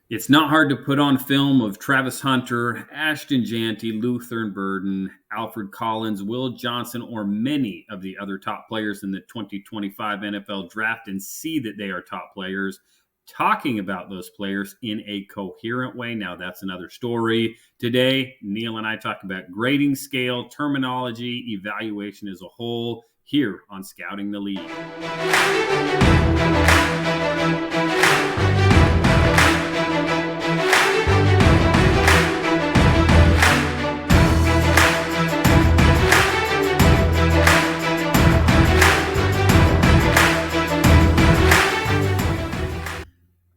It's not hard to put on film of Travis Hunter, Ashton Janty, Luther Burden, Alfred Collins, Will Johnson, or many of the other top players in the 2025 NFL draft and see that they are top players. Talking about those players in a coherent way. Now, that's another story. Today, Neil and I talk about grading scale, terminology, evaluation as a whole here on Scouting the League.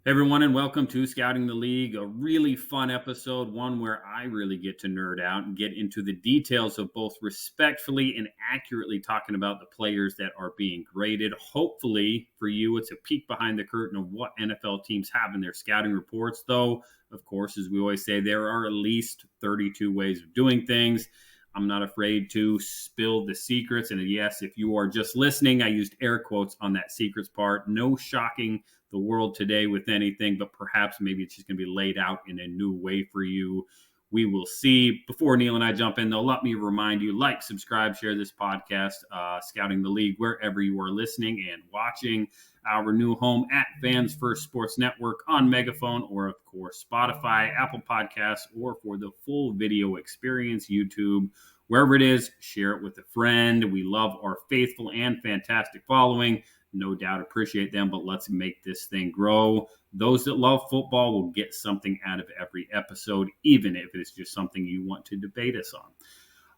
Everyone, and welcome to Scouting the League, a really fun episode, one where I really get to nerd out and get into the details of both respectfully and accurately talking about the players that are being graded. Hopefully for you, it's a peek behind the curtain of what NFL teams have in their scouting reports, though, of course, as we always say, there are at least 32 ways of doing things. I'm not afraid to spill the secrets. And yes, if you are just listening, I used air quotes on that secrets part. No shocking the world today with anything, but perhaps maybe it's just going to be laid out in a new way for you. We will see. Before Neil and I jump in, though, let me remind you, like, subscribe, share this podcast, Scouting the League, wherever you are listening and watching. Our new home at Fans First Sports Network on Megaphone, or of course Spotify, Apple Podcasts, or for the full video experience, YouTube. Wherever it is, share it with a friend. We love our faithful and fantastic following. No doubt appreciate them, but let's make this thing grow. Those that love football will get something out of every episode, even if it's just something you want to debate us on.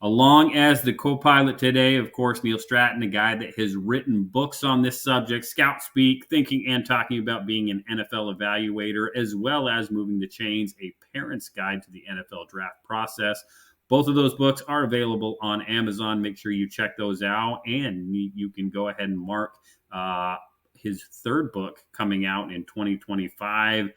Along as the co-pilot today, of course, Neil Stratton, a guy that has written books on this subject, Scout Speak, Thinking and Talking About Being an NFL Evaluator, as well as Moving the Chains, a parent's guide to the NFL draft process. Both of those books are available on Amazon. Make sure you check those out, and you can go ahead and mark his third book coming out in 2025,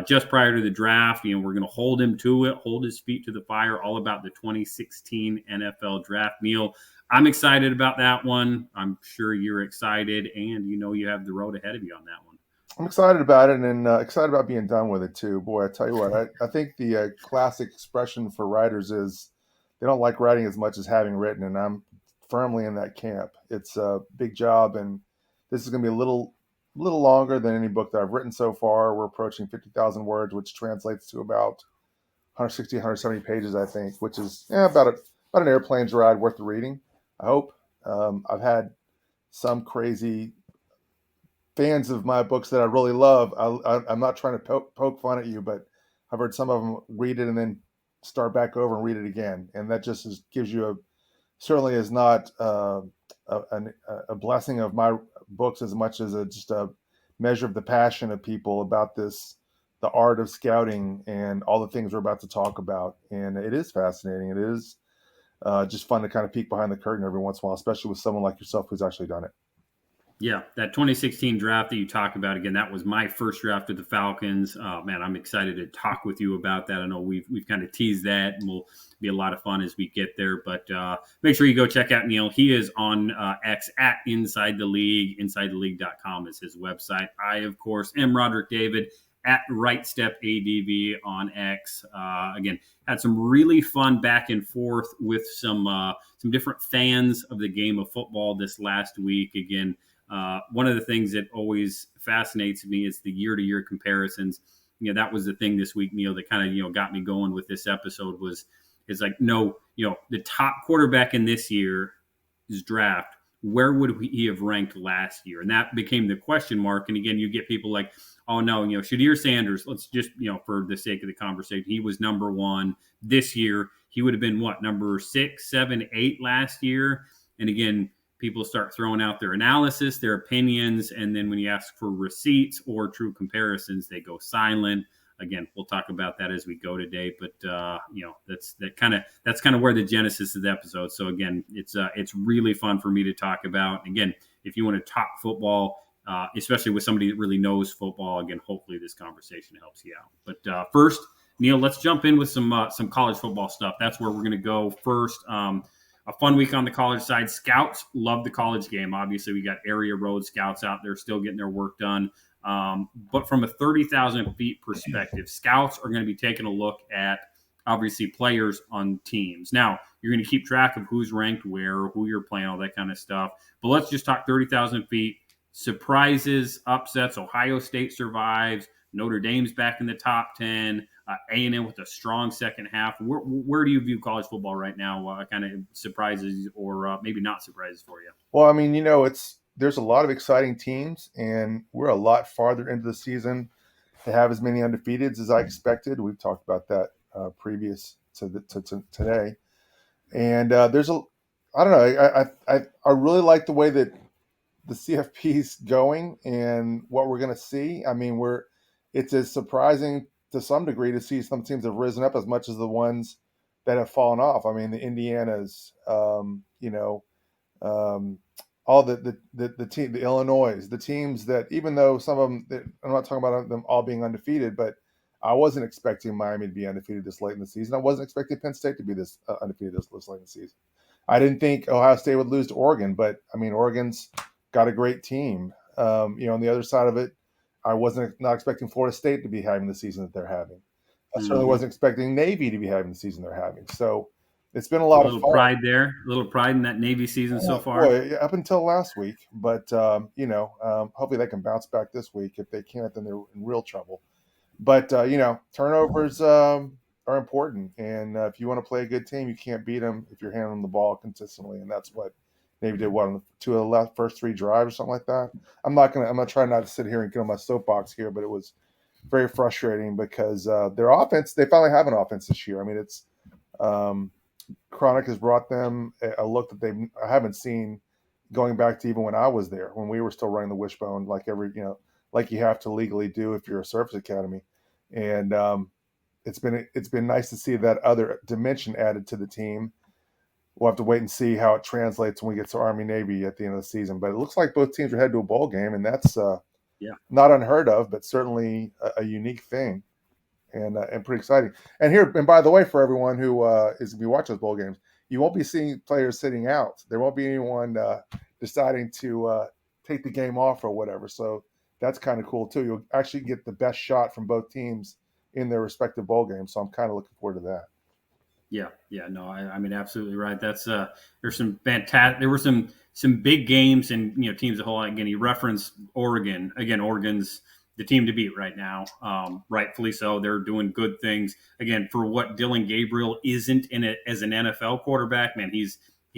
just prior to the draft. We're going to hold him to it, hold his feet to the fire, all about the 2016 NFL draft. Neil, I'm excited about that one. I'm sure you're excited, and you have the road ahead of you on that one. I'm excited about it, and excited about being done with it too. Boy, I tell you what, I think the classic expression for writers is they don't like writing as much as having written, and I'm firmly in that camp. It's a big job, and this is going to be a little longer than any book that I've written so far. We're approaching 50,000 words, which translates to about 160, 170 pages, I think, which is about an airplane's ride worth of reading, I hope. I've had some crazy fans of my books that I really love. I'm not trying to poke fun at you, but I've heard some of them read it and then start back over and read it again. And that just gives you certainly is not a blessing of my books as much as just a measure of the passion of people about the art of scouting and all the things we're about to talk about. And it is fascinating. It is just fun to kind of peek behind the curtain every once in a while, especially with someone like yourself who's actually done it. Yeah, that 2016 draft that you talk about, again, that was my first draft with the Falcons. Man, I'm excited to talk with you about that. I know we've kind of teased that, and will be a lot of fun as we get there. But make sure you go check out Neil. He is on X at Inside the League. InsideTheLeague.com is his website. I, of course, am Rodrik David at Right Step ADV on X. Again, had some really fun back and forth with some different fans of the game of football this last week. Again, one of the things that always fascinates me is the year-to-year comparisons. That was the thing this week, Neil, that kind of, got me going with this episode is like, no, the top quarterback in this year's draft, where would he have ranked last year? And that became the question mark. And again, you get people like, oh no, Shadir Sanders, let's just, for the sake of the conversation, he was number one this year. He would have been what, number 6, 7, 8 last year. And again, people start throwing out their analysis, their opinions, and then when you ask for receipts or true comparisons, they go silent. Again, we'll talk about that as we go today, but that's kind of where the genesis of the episode. So again, it's really fun for me to talk about. Again, if you want to talk football, especially with somebody that really knows football, again, hopefully this conversation helps you out. But first, Neil, let's jump in with some college football stuff. That's where we're going to go first. A fun week on the college side. Scouts love the college game. Obviously, we got area road scouts out there still getting their work done. But from a 30,000 feet perspective, scouts are going to be taking a look at obviously players on teams. Now, you're going to keep track of who's ranked where, who you're playing, all that kind of stuff. But let's just talk 30,000 feet. Surprises, upsets. Ohio State survives. Notre Dame's back in the top 10. A&M with a strong second half. Where do you view college football right now? Kind of surprises or maybe not surprises for you? Well, I mean, there's a lot of exciting teams, and we're a lot farther into the season to have as many undefeateds as I expected. We've talked about that previous to today, and I don't know, I really like the way that the CFP's going and what we're going to see. I mean, it's as surprising to some degree to see some teams have risen up as much as the ones that have fallen off. I mean, the Indianas, um, all the team, the Illinois, the teams that, even though some of them, I'm not talking about them all being undefeated, but I wasn't expecting Miami to be undefeated this late in the season. I wasn't expecting Penn State to be this undefeated this late in the season. I didn't think Ohio State would lose to Oregon, but I mean, Oregon's got a great team. On the other side of it, I wasn't not expecting Florida State to be having the season that they're having. I certainly Mm-hmm. wasn't expecting Navy to be having the season they're having. So it's been a A lot of little fun. pride there, a little pride in that Navy season so far. Boy, up until last week, but hopefully they can bounce back this week. If they can't, then they're in real trouble. But turnovers are important, and if you want to play a good team, you can't beat them if you're handling the ball consistently, and that's what Navy did. What, on the two of the first three drives or something like that. I'm gonna try not to sit here and get on my soapbox here, but it was very frustrating because their offense. They finally have an offense this year. I mean, it's Chronic has brought them a look that I haven't seen going back to even when I was there, when we were still running the wishbone like you have to legally do if you're a service academy. And it's been nice to see that other dimension added to the team. We'll have to wait and see how it translates when we get to Army Navy at the end of the season. But it looks like both teams are headed to a bowl game, and that's Yeah. not unheard of, but certainly a unique thing and pretty exciting. And by the way, for everyone who is going to be watching those bowl games, you won't be seeing players sitting out. There won't be anyone deciding to take the game off or whatever. So that's kind of cool too. You'll actually get the best shot from both teams in their respective bowl games. So I'm kind of looking forward to that. Yeah, no, I mean, absolutely right. That's there's some fantastic. There were some big games and teams a whole. Again, he referenced Oregon. Again, Oregon's the team to beat right now. Rightfully so. They're doing good things. Again, for what Dylan Gabriel isn't in it as an NFL quarterback, man, he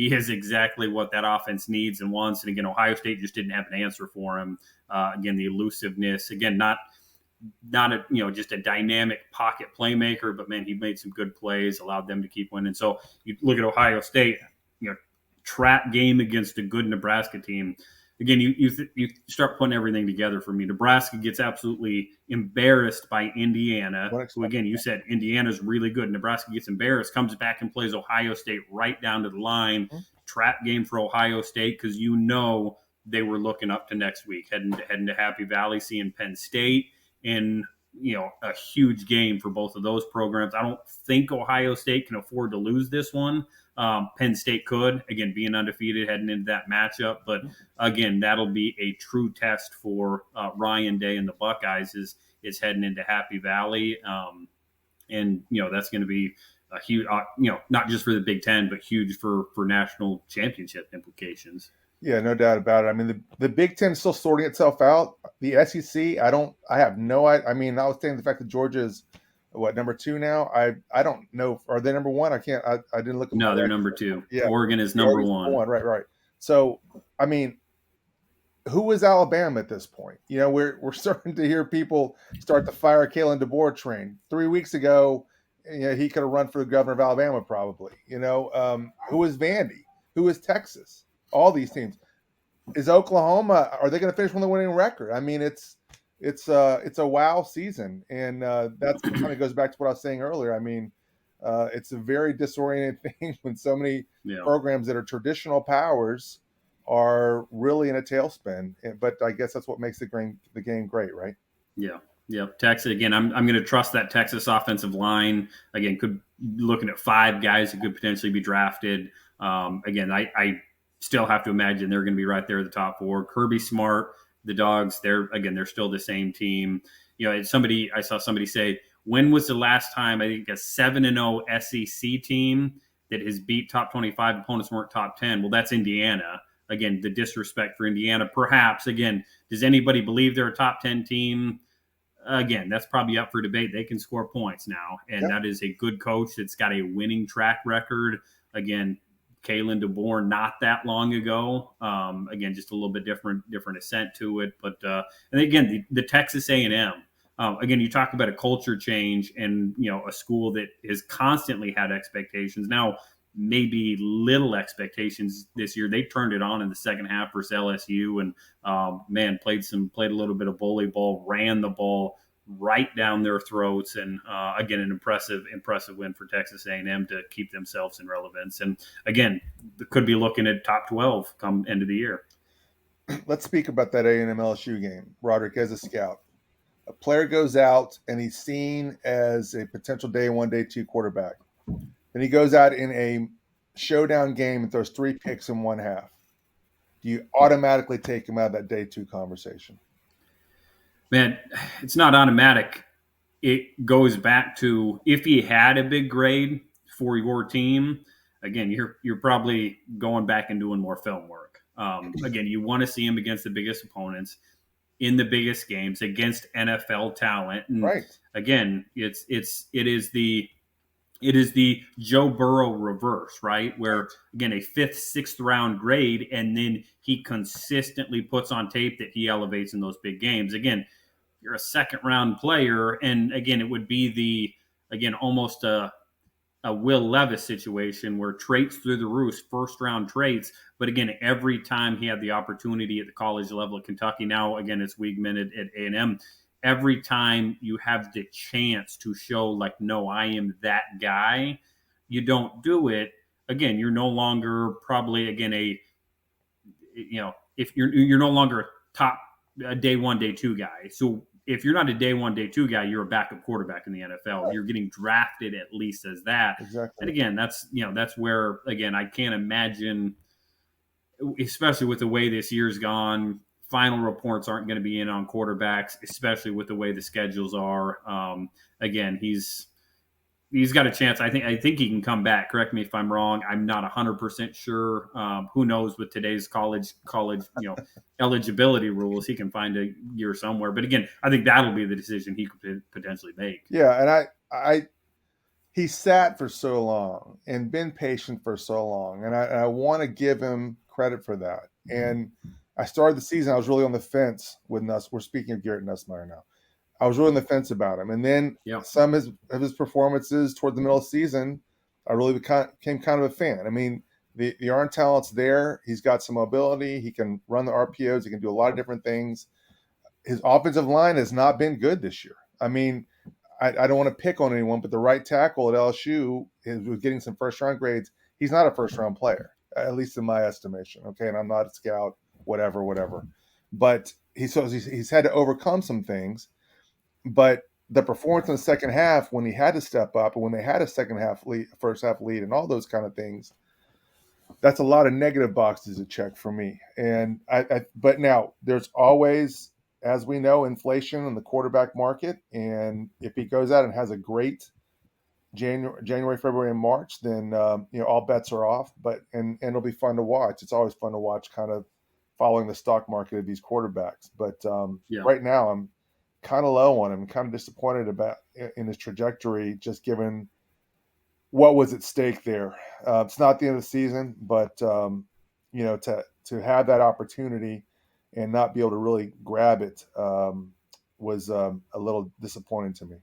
is exactly what that offense needs and wants. And again, Ohio State just didn't have an answer for him. Again, the elusiveness. Again, not a just a dynamic pocket playmaker, but man, he made some good plays, allowed them to keep winning. So you look at Ohio State, trap game against a good Nebraska team. Again, you start putting everything together for me. Nebraska gets absolutely embarrassed by Indiana, who again you said Indiana's really good. Nebraska gets embarrassed, comes back and plays Ohio State right down to the line. Mm-hmm. Trap game for Ohio State because they were looking up to next week, heading to Happy Valley, seeing Penn State in a huge game for both of those programs. I don't think Ohio State can afford to lose this one. Penn State could, again, being undefeated heading into that matchup. But again, that'll be a true test for Ryan Day and the Buckeyes is heading into Happy Valley. And that's going to be a huge, not just for the Big Ten, but huge for national championship implications. Yeah, no doubt about it. I mean, the Big Ten is still sorting itself out. The SEC, I have no idea. I mean, notwithstanding the fact that Georgia's number 2 now. I don't know. Are they number 1? I didn't look. No, they're number 2. Yeah, Oregon is number 1. Right. So, I mean, who is Alabama at this point? We're starting to hear people start to fire Kalen DeBoer train. 3 weeks ago, he could have run for the governor of Alabama probably. Who is Vandy? Who is Texas? All these teams. Is Oklahoma? Are they going to finish with a winning record? I mean, it's a wow season, and that kind of goes back to what I was saying earlier. I mean, it's a very disoriented thing when so many programs that are traditional powers are really in a tailspin. But I guess that's what makes the game great, right? Yeah. Texas again. I'm going to trust that Texas offensive line again. Could be looking at 5 guys who could potentially be drafted. Again, I still have to imagine they're going to be right there at the top 4. Kirby Smart, the Dogs, they're still the same team. I saw somebody say, when was the last time I think a 7-0 SEC team that has beat top 25 opponents weren't top 10? Well, that's Indiana. Again, the disrespect for Indiana. Perhaps, again, does anybody believe they're a top 10 team? Again, that's probably up for debate. They can score points now, and Yep. that is a good coach that's got a winning track record. Again, Kalen DeBoer not that long ago. Again, just a little bit different ascent to it. But and again, the Texas A&M. Again, you talk about a culture change and a school that has constantly had expectations. Now, maybe little expectations this year. They turned it on in the second half versus LSU, and man, played a little bit of bully ball, ran the ball right down their throats, and again, an impressive win for Texas A&M to keep themselves in relevance. And again, could be looking at top 12 come end of the year. Let's speak about that A&M LSU game. Rodrik, as a scout, a player goes out and he's seen as a potential day one, day two quarterback. Then he goes out in a showdown game and throws 3 picks in one half. Do you automatically take him out of that day two conversation? Man, it's not automatic. It goes back to if he had a big grade for your team. Again, you're probably going back and doing more film work. Again, you want to see him against the biggest opponents in the biggest games against NFL talent. And Right. again, it is the Joe Burrow reverse, right? Where again, a 5th, 6th round grade, and then he consistently puts on tape that he elevates in those big games. Again, you're a 2nd round player, and again, it would be almost a Will Levis situation where traits through the roof, 1st round traits. But again, every time he had the opportunity at the college level at Kentucky, now again it's Weigman at A&M. Every time you have the chance to show like, no, I am that guy, you don't do it. Again, you're no longer probably if you're no longer a top day one, day two guy. So if you're not a day one, day two guy, you're a backup quarterback in the NFL. Right. You're getting drafted at least as that. Exactly. And again, that's where, again, I can't imagine, especially with the way this year's gone, final reports aren't going to be in on quarterbacks, especially with the way the schedules are. Again, he's got a chance. I think he can come back. Correct me if I'm wrong. I'm not 100% sure. Who knows with today's college eligibility rules? He can find a year somewhere. But again, I think that'll be the decision he could potentially make. Yeah, and I he sat for so long and been patient for so long, and I want to give him credit for that. And I started the season, I was really on the fence with Nuss. We're speaking of Garrett Nussmeier now. I was really on the fence about him. And then some of his performances toward the middle of the season, I really became kind of a fan. I mean, the arm talent's there. He's got some mobility. He can run the RPOs. He can do a lot of different things. His offensive line has not been good this year. I mean, I don't want to pick on anyone, but the right tackle at LSU was getting some 1st-round grades. He's not a 1st-round player, at least in my estimation. Okay, and I'm not a scout, whatever. But he's had to overcome some things. But the performance in the second half, when he had to step up, and when they had a second half lead, 1st half lead, and all those kind of things, that's a lot of negative boxes to check for me. And but now there's always, as we know, inflation in the quarterback market. And if he goes out and has a great January, February, and March, then all bets are off. And it'll be fun to watch. It's always fun to watch, kind of following the stock market of these quarterbacks. But right now, I'm kind of low on him. I'm kind of disappointed about in his trajectory, just given what was at stake there. It's not the end of the season, but to have that opportunity and not be able to really grab it was a little disappointing to me.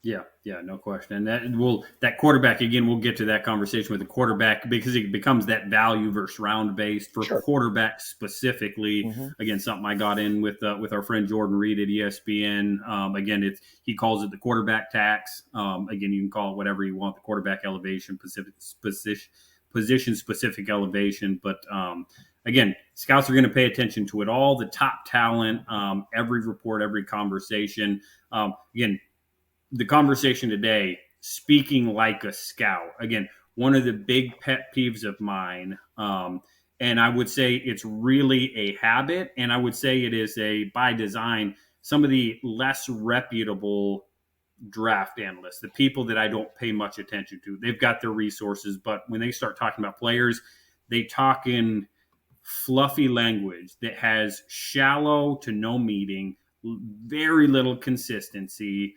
Yeah, no question. And that quarterback, again, we'll get to that conversation with the quarterback because it becomes that value versus round based for quarterbacks specifically. Mm-hmm. Again, something I got in with our friend Jordan Reed at ESPN. Again, he calls it the quarterback tax. Again, you can call it whatever you want, the quarterback elevation, position specific elevation. But again, scouts are going to pay attention to it all, the top talent, every report, every conversation. Again, the conversation today, speaking like a scout. Again, one of the big pet peeves of mine And I would say it's really a habit. And I would say it is a, by design, some of the less reputable draft analysts, the people that I don't pay much attention to. They've got their resources, but when they start talking about players, they talk in fluffy language that has shallow to no meaning, very little consistency.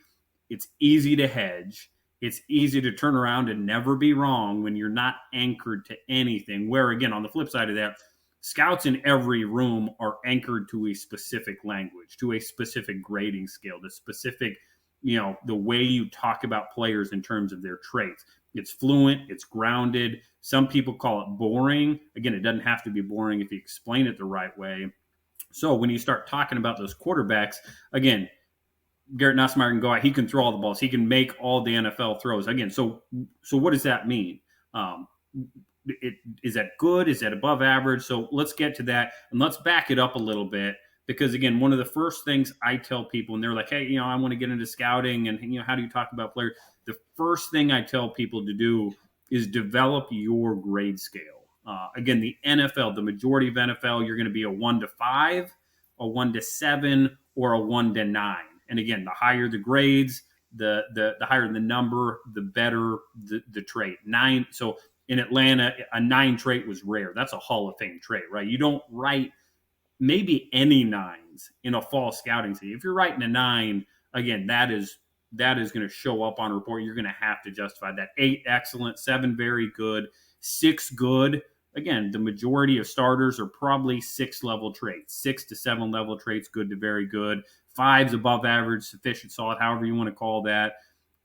It's easy to hedge. It's easy to turn around and never be wrong when you're not anchored to anything. Where, again, on the flip side of that, scouts in every room are anchored to a specific language, to a specific grading scale, to specific, the way you talk about players in terms of their traits. It's fluent, it's grounded. Some people call it boring. Again, it doesn't have to be boring if you explain it the right way. So when you start talking about those quarterbacks, again, Garrett Nussmeier can go out. He can throw all the balls. He can make all the NFL throws. Again, so what does that mean? Um, is that good? Is that above average? So let's get to that and let's back it up a little bit because again, one of the first things I tell people, and they're like, "Hey, I want to get into scouting, and how do you talk about players?" The first thing I tell people to do is develop your grade scale. Again, the NFL, the majority of NFL, you're going to be a 1 to 5, a 1 to 7, or a 1 to 9. And again, the higher the grades, the higher the number, the better the trait. 9. So in Atlanta, a 9 trait was rare. That's a Hall of Fame trait, right? You don't write maybe any 9s in a fall scouting season. If you're writing a 9, again, that is going to show up on a report. You're going to have to justify that. 8, excellent. 7, very good. 6, good. Again, the majority of starters are probably 6 level traits, 6 to 7 level traits, good to very good. 5's above average, sufficient, solid, however you want to call that.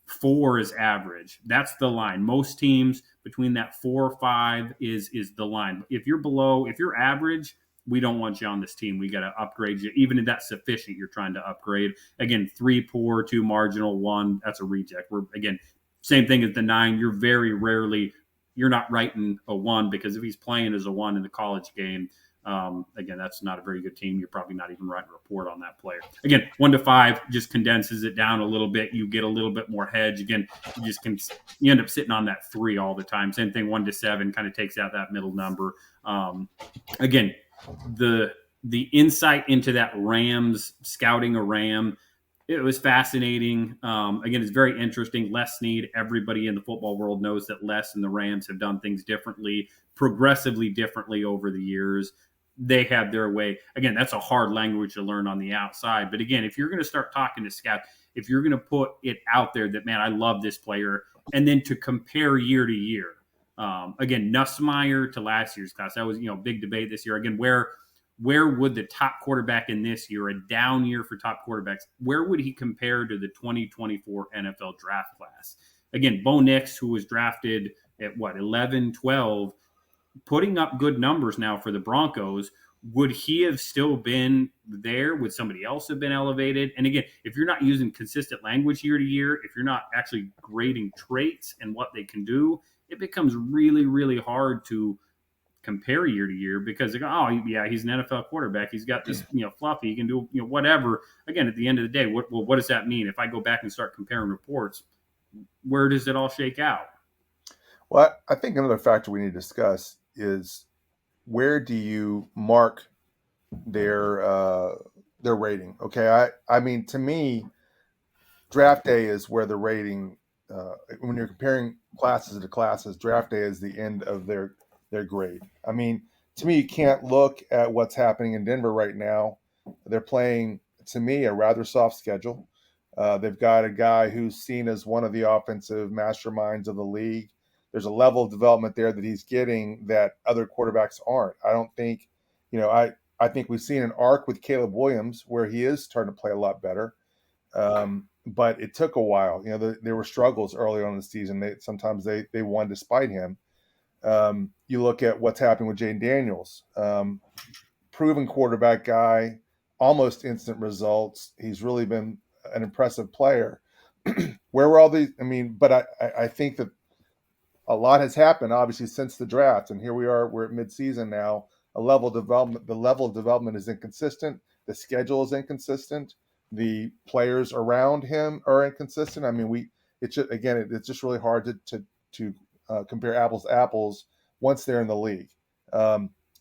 4 is average. That's the line. Most teams between that 4 or 5 is the line. If you're below, if you're average, we don't want you on this team. We got to upgrade you. Even if that's sufficient, you're trying to upgrade. Again, 3 poor, 2 marginal, 1, that's a reject. Again, same thing as the 9. You're very rarely, you're not writing a 1 because if he's playing as a 1 in the college game, again, that's not a very good team. You're probably not even writing a report on that player. Again, 1 to 5 just condenses it down a little bit. You get a little bit more hedge. Again, you end up sitting on that 3 all the time. Same thing, 1 to 7 kind of takes out that middle number. Again, the insight into that Rams, scouting a Ram, it was fascinating. Again, it's very interesting. Les Snead, everybody in the football world knows that Les and the Rams have done things differently, progressively differently over the years. They have their way. Again, that's a hard language to learn on the outside. But again, if you're going to start talking to scouts, if you're going to put it out there that, man, I love this player, and then to compare year to year. Again, Nussmeier to last year's class, that was, big debate this year. Again, where would the top quarterback in this year, a down year for top quarterbacks, where would he compare to the 2024 NFL draft class? Again, Bo Nix, who was drafted at 11, 12, putting up good numbers now for the Broncos. Would he have still been there? Would somebody else have been elevated? And again, if you're not using consistent language year to year, if you're not actually grading traits and what they can do, it becomes really, really hard to compare year to year because they go, oh yeah, he's an NFL quarterback. He's got this, fluffy. He can do, whatever. Again, at the end of the day, what does that mean? If I go back and start comparing reports, where does it all shake out? Well, I think another factor we need to discuss is where do you mark their rating? Okay, I mean, to me, draft day is where the rating. When you're comparing classes to classes, draft day is the end of their grade. I mean, to me, you can't look at what's happening in Denver right now. They're playing, to me, a rather soft schedule. They've got a guy who's seen as one of the offensive masterminds of the league. There's a level of development there that he's getting that other quarterbacks aren't. I don't think, I think we've seen an arc with Caleb Williams where he is starting to play a lot better. But it took a while. There were struggles early on in the season. Sometimes they won despite him. You look at what's happening with Jayden Daniels, proven quarterback guy, almost instant results. He's really been an impressive player. Where were all these? I mean, but I think that a lot has happened, obviously, since the draft, and here we are. We're at midseason now. The level of development is inconsistent. The schedule is inconsistent. The players around him are inconsistent. I mean, it's just really hard to compare apples to apples once they're in the league.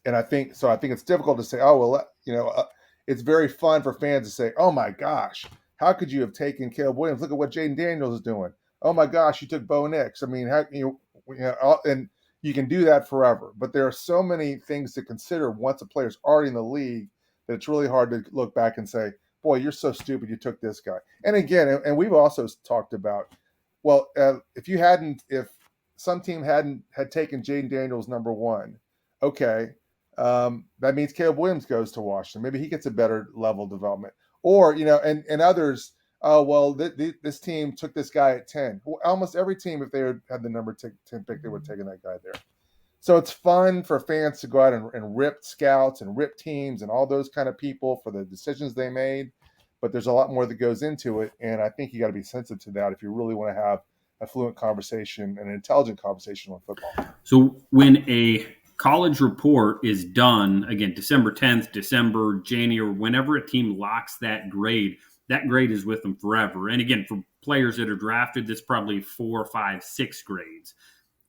And I think it's difficult to say, oh well, it's very fun for fans to say, oh my gosh, how could you have taken Caleb Williams? Look at what Jaden Daniels is doing. Oh my gosh, you took Bo Nix. I mean, and you can do that forever. But there are so many things to consider once a player's already in the league that it's really hard to look back and say, boy, you're so stupid you took this guy. And again, and we've also talked about, well, if some team had taken Jaden Daniels number one, okay, that means Caleb Williams goes to Washington. Maybe he gets a better level of development. Or, and others, oh, well, this team took this guy at 10. Well, almost every team, if they had the number 10 pick, they would have taken that guy there. So it's fun for fans to go out and rip scouts and rip teams and all those kind of people for the decisions they made. But there's a lot more that goes into it. And I think you got to be sensitive to that if you really want to have a fluent conversation and an intelligent conversation on football. So when a college report is done, again, December 10th, December, January, whenever a team locks that grade is with them forever. And again, for players that are drafted, that's probably 4, 5, 6 grades.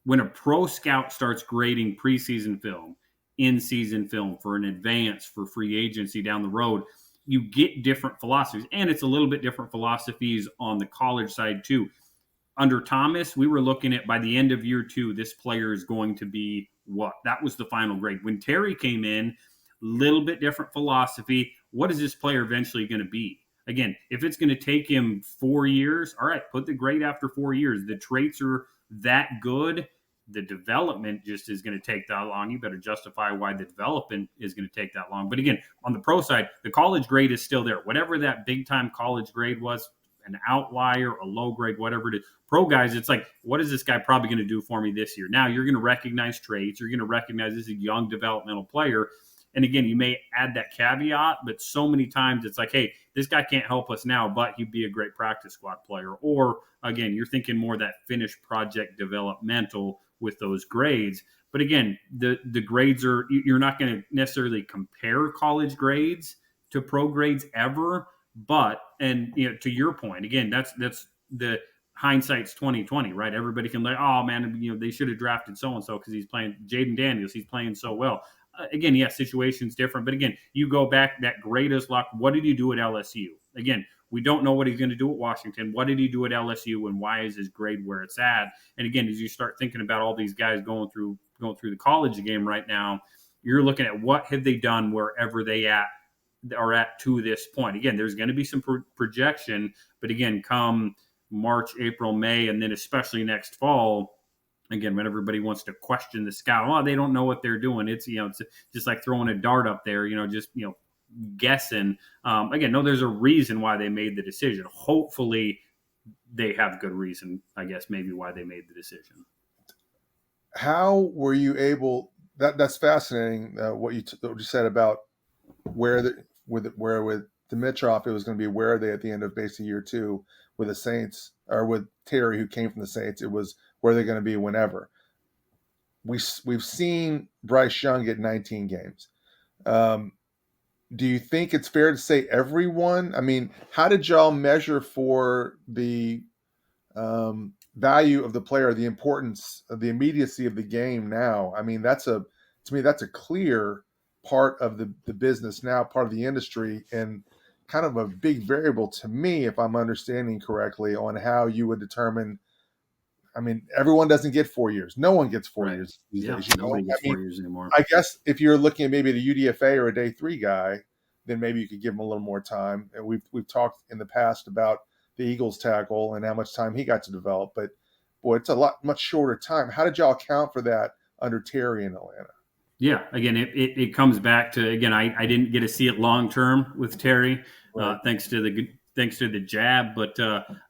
When a pro scout starts grading preseason film, in-season film for an advance, for free agency down the road, you get different philosophies. And it's a little bit different philosophies on the college side too. Under Thomas, we were looking at by the end of year 2, this player is going to be what? That was the final grade. When Terry came in, little bit different philosophy. What is this player eventually going to be? Again, if it's going to take him 4 years, all right, put the grade after 4 years. The traits are that good. The development just is going to take that long. You better justify why the development is going to take that long. But again, on the pro side, the college grade is still there. Whatever that big-time college grade was, an outlier, a low grade, whatever it is. Pro guys, it's like, what is this guy probably going to do for me this year? Now you're going to recognize traits. You're going to recognize this is a young developmental player. And again, you may add that caveat, but so many times it's like, hey, this guy can't help us now, but he'd be a great practice squad player. Or again, you're thinking more that finished project developmental with those grades. But again, the grades are, you're not going to necessarily compare college grades to pro grades ever. But, and to your point, again, that's the hindsight's 2020, right? Everybody can like, oh man, they should have drafted so and so because he's playing Jaden Daniels. He's playing so well. Again, yes, situation's different, but again, you go back that greatest luck. What did he do at LSU? Again, we don't know what he's going to do at Washington. What did he do at LSU, and why is his grade where it's at? And again, as you start thinking about all these guys going through the college game right now, you're looking at what have they done wherever they are at to this point. Again, there's going to be some projection, but again, come March, April, May, and then especially next fall, again, when everybody wants to question the scout, oh, they don't know what they're doing. It's it's just like throwing a dart up there, just guessing. Again, no, there's a reason why they made the decision. Hopefully, they have good reason, I guess, maybe why they made the decision. How were you able? That's fascinating. What you said about with Dimitrov, it was going to be where are they at the end of basically year 2 with the Saints, or with Terry, who came from the Saints. It was where they're going to be whenever. We've seen Bryce Young get 19 games. Do you think it's fair to say everyone? I mean, how did y'all measure for the value of the player, the importance of the immediacy of the game now? I mean, to me, that's a clear part of the business now, part of the industry, and kind of a big variable to me, if I'm understanding correctly, on how you would determine. I mean, everyone doesn't get 4 years. No one gets 4 years these days. Nobody gets 4 years anymore. I guess if you're looking at maybe the UDFA or a day 3 guy, then maybe you could give him a little more time. And we've talked in the past about the Eagles tackle and how much time he got to develop. But boy, it's a much shorter time. How did y'all account for that under Terry in Atlanta? Yeah, again, it comes back to, again, I didn't get to see it long term with Terry, right. thanks to the jab. But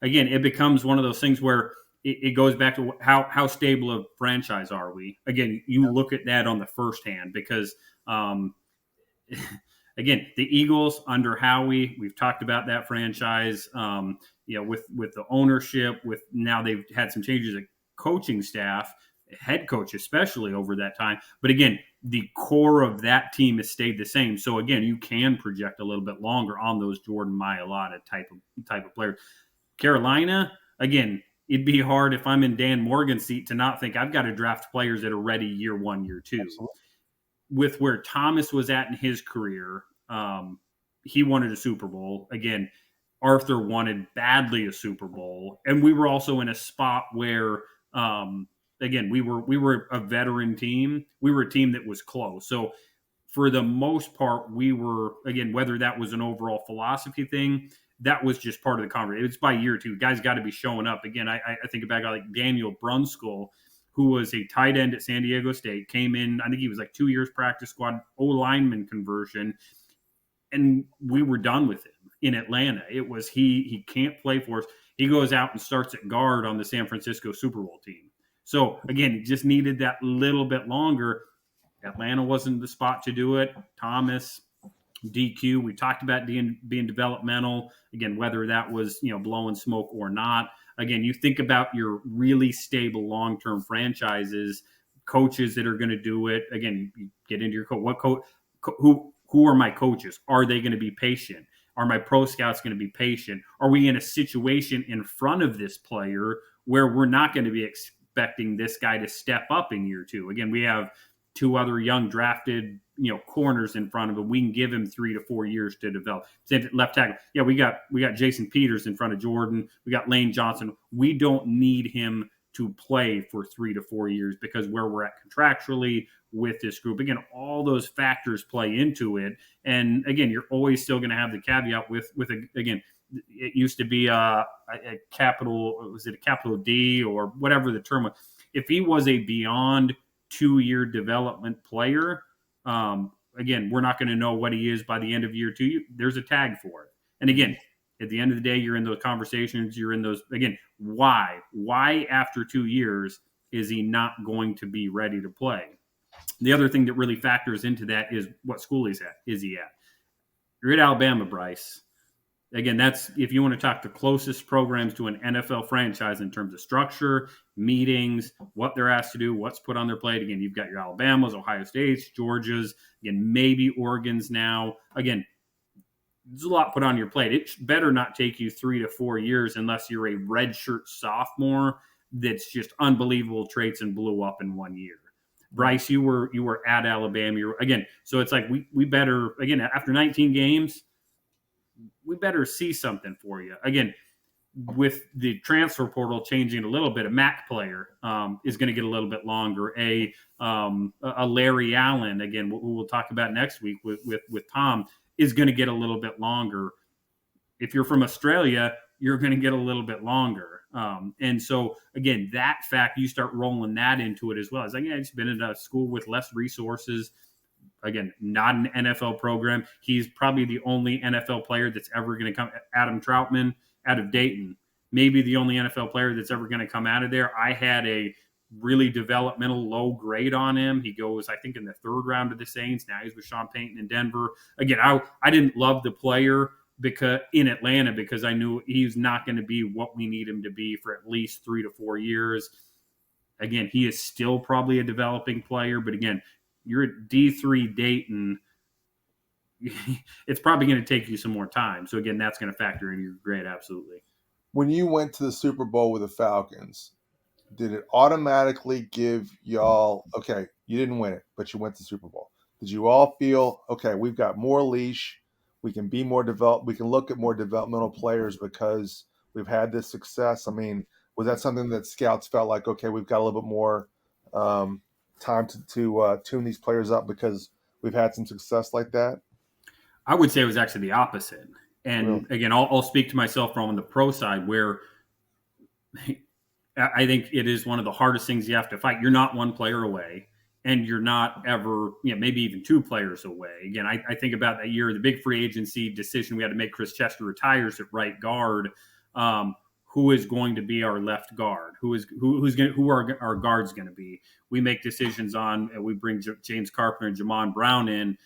again, it becomes one of those things where it goes back to how stable a franchise are we? Again, you look at that on the first hand because, again, the Eagles under Howie, we've talked about that franchise, with the ownership, with now they've had some changes at coaching staff, head coach especially over that time. But again, the core of that team has stayed the same. So again, you can project a little bit longer on those Jordan Mailata type of players. Carolina, again, it'd be hard if I'm in Dan Morgan's seat to not think I've got to draft players that are ready year 1, year 2. Absolutely. with where Thomas was at in his career, he wanted a Super Bowl. Again, Arthur wanted badly a Super Bowl, and we were also in a spot where, again, we were a veteran team. We were a team that was close. So for the most part, we were, again, whether that was an overall philosophy thing, that was just part of the conversation. It's by year two. Guys got to be showing up. Again, I think about like Daniel Brunskill, who was a tight end at San Diego State, came in, I think he was like 2 years practice squad, O-lineman conversion, and we were done with him in Atlanta. It was he can't play for us. He goes out and starts at guard on the San Francisco Super Bowl team. So again, he just needed that little bit longer. Atlanta wasn't the spot to do it. Thomas, DQ. We talked about being developmental. Again, whether that was blowing smoke or not. Again, you think about your really stable long-term franchises, coaches that are going to do it. Again, you get into your coach. What coach? Who are my coaches? Are they going to be patient? Are my pro scouts going to be patient? Are we in a situation in front of this player where we're not going to be expecting this guy to step up in year two? Again, we have two other young drafted corners in front of him. We can give him 3 to 4 years to develop. Same left tackle. Yeah, we got Jason Peters in front of Jordan. We got Lane Johnson. We don't need him to play for 3 to 4 years because where we're at contractually with this group. Again, all those factors play into it. And again, you're always still going to have the caveat with again, it used to be a capital, was it a capital D or whatever the term was? If he was a beyond 2-year development player, again, we're not going to know what he is by the end of year two. There's a tag for it. And again, at the end of the day, you're in those conversations. You're in those, again, why? Why after 2 years is he not going to be ready to play? The other thing that really factors into that is what school he's at. Is he at? You're at Alabama, Bryce. Again, that's if you want to talk the closest programs to an NFL franchise in terms of structure, meetings, what they're asked to do, what's put on their plate. Again, you've got your Alabamas, Ohio States, Georgias, again, maybe Oregon's now. Again, there's a lot put on your plate. It better not take you 3 to 4 years unless you're a redshirt sophomore that's just unbelievable traits and blew up in 1 year. Bryce, you were at Alabama. Again, so it's like we better, again, after 19 games, we better see something for you. Again, with the transfer portal changing a little bit, a MAC player is going to get a little bit longer. A Larry Allen, again, who we'll talk about next week with Tom, is going to get a little bit longer. If you're from Australia, you're going to get a little bit longer. And so, again, that fact, you start rolling that into it as well. It's like, yeah, it's been in a school with less resources. Again, not an NFL program. He's probably the only NFL player that's ever going to come. Adam Troutman out of Dayton, maybe the only NFL player that's ever going to come out of there. I had a really developmental low grade on him. He goes, I think, in the 3rd round of the Saints. Now he's with Sean Payton in Denver. Again, I didn't love the player because in Atlanta because I knew he's not going to be what we need him to be for at least 3 to 4 years. Again, he is still probably a developing player, but again, you're at D3 Dayton. It's probably going to take you some more time. So again, that's going to factor in your grade. Absolutely. When you went to the Super Bowl with the Falcons, did it automatically give y'all, okay, you didn't win it, but you went to the Super Bowl. Did you all feel, okay, we've got more leash, we can be more developed, we can look at more developmental players because we've had this success? I mean, was that something that scouts felt like, okay, we've got a little bit more time to tune these players up because we've had some success like that? I would say it was actually the opposite. And Really? again, I'll speak to myself from on the pro side where I think it is one of the hardest things you have to fight. You're not one player away, and you're not ever, maybe even 2 players away. Again, I think about that year, the big free agency decision we had to make. Chris Chester retires at right guard. Who is going to be our left guard? Who are our guards going to be? We make decisions on, and we bring James Carpenter and Jamon Brown in,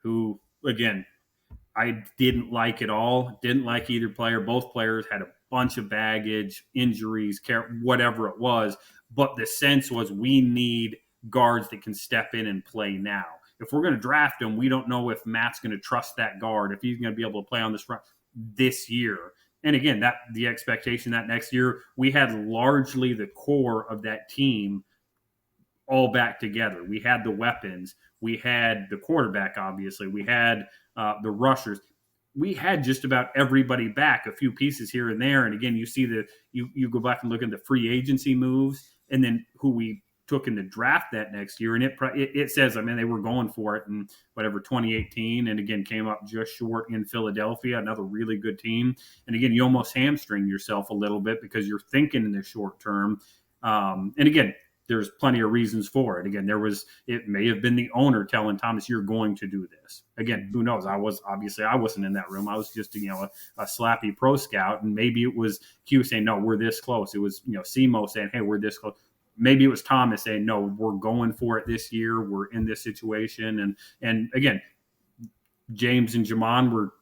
who, again, I didn't like at all. Didn't like either player. Both players had a bunch of baggage, injuries, whatever it was. But the sense was we need guards that can step in and play now. If we're going to draft him, we don't know if Matt's going to trust that guard, if he's going to be able to play on this front this year. And again, that the expectation that next year we had largely the core of that team all back together. We had the weapons. We had the quarterback, obviously. We had the rushers. We had just about everybody back, a few pieces here and there. And again, you see you go back and look at the free agency moves, and then who we took in the draft that next year, and it says, I mean, they were going for it in whatever 2018, and again came up just short in Philadelphia, another really good team. And again, you almost hamstring yourself a little bit because you're thinking in the short term. And again, there's plenty of reasons for it. Again, it may have been the owner telling Thomas, "You're going to do this." Again, who knows? I wasn't in that room. I was just a slappy pro scout, and maybe it was Q saying, "No, we're this close." It was Simo saying, "Hey, we're this close." Maybe it was Thomas saying, "No, we're going for it this year. We're in this situation." And again, James and Jamon were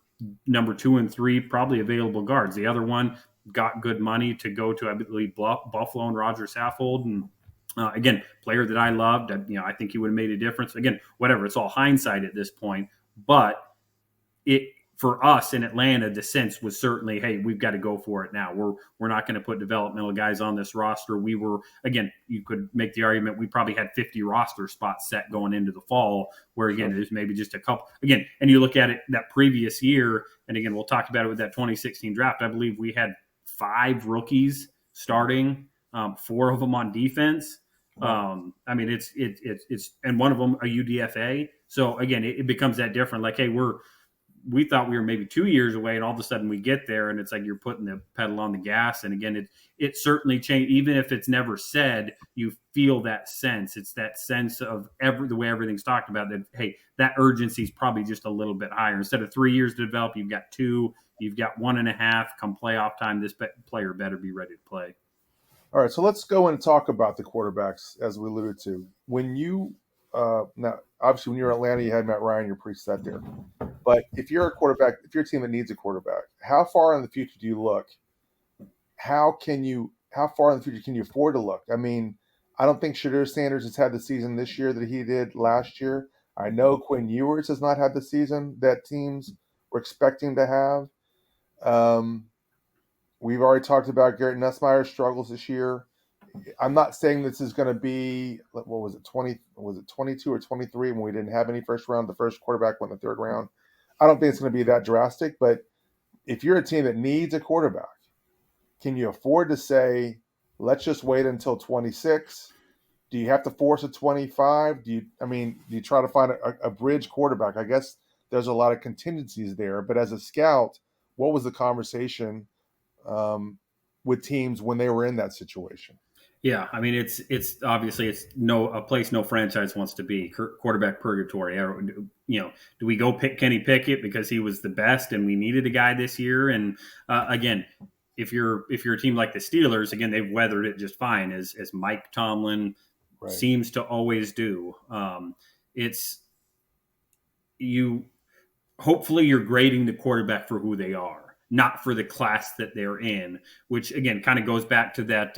number 2 and 3 probably available guards. The other one got good money to go to, I believe, Buffalo and Roger Saffold. And again, player that I loved. I think he would have made a difference. Again, whatever. It's all hindsight at this point. But it for us in Atlanta, the sense was certainly, hey, we've got to go for it now. We're not going to put developmental guys on this roster. We were, again, you could make the argument we probably had 50 roster spots set going into the fall, where again, there's maybe just a couple. Again, and you look at it that previous year, and again, we'll talk about it with that 2016 draft. I believe we had 5 rookies starting, 4 of them on defense. I mean, it's and one of them a UDFA. So again, it becomes that different. Like, hey, we thought we were maybe 2 years away, and all of a sudden we get there, and it's like you're putting the pedal on the gas. And again, it certainly changed. Even if it's never said, you feel that sense. It's that sense of the way everything's talked about, that, hey, that urgency is probably just a little bit higher. Instead of 3 years to develop, you've got 2, you've got 1.5. Come playoff time, this player better be ready to play. All right, so let's go and talk about the quarterbacks, as we alluded to. When you now, obviously, when you're in Atlanta, you had Matt Ryan, you're pretty set there. But if you're a quarterback, if you're a team that needs a quarterback, how far in the future do you look? How far in the future can you afford to look? I mean, I don't think Shadir Sanders has had the season this year that he did last year. I know Quinn Ewers has not had the season that teams were expecting to have. We've already talked about Garrett Nussmeier's struggles this year. I'm not saying this is going to be, what was it, 22 or 23 when we didn't have any first round? The first quarterback went in the third round. I don't think it's going to be that drastic, but if you're a team that needs a quarterback, can you afford to say, let's just wait until 26? Do you have to force a 25? Do you try to find a bridge quarterback? I guess there's a lot of contingencies there, but as a scout, what was the conversation with teams when they were in that situation? Yeah, I mean, it's obviously it's a place no franchise wants to be. Quarterback purgatory. Do we go pick Kenny Pickett because he was the best and we needed a guy this year? And again, if you're a team like the Steelers, again, they've weathered it just fine, as Mike Tomlin seems to always do. Hopefully you're grading the quarterback for who they are, not for the class that they're in, which again kind of goes back to that.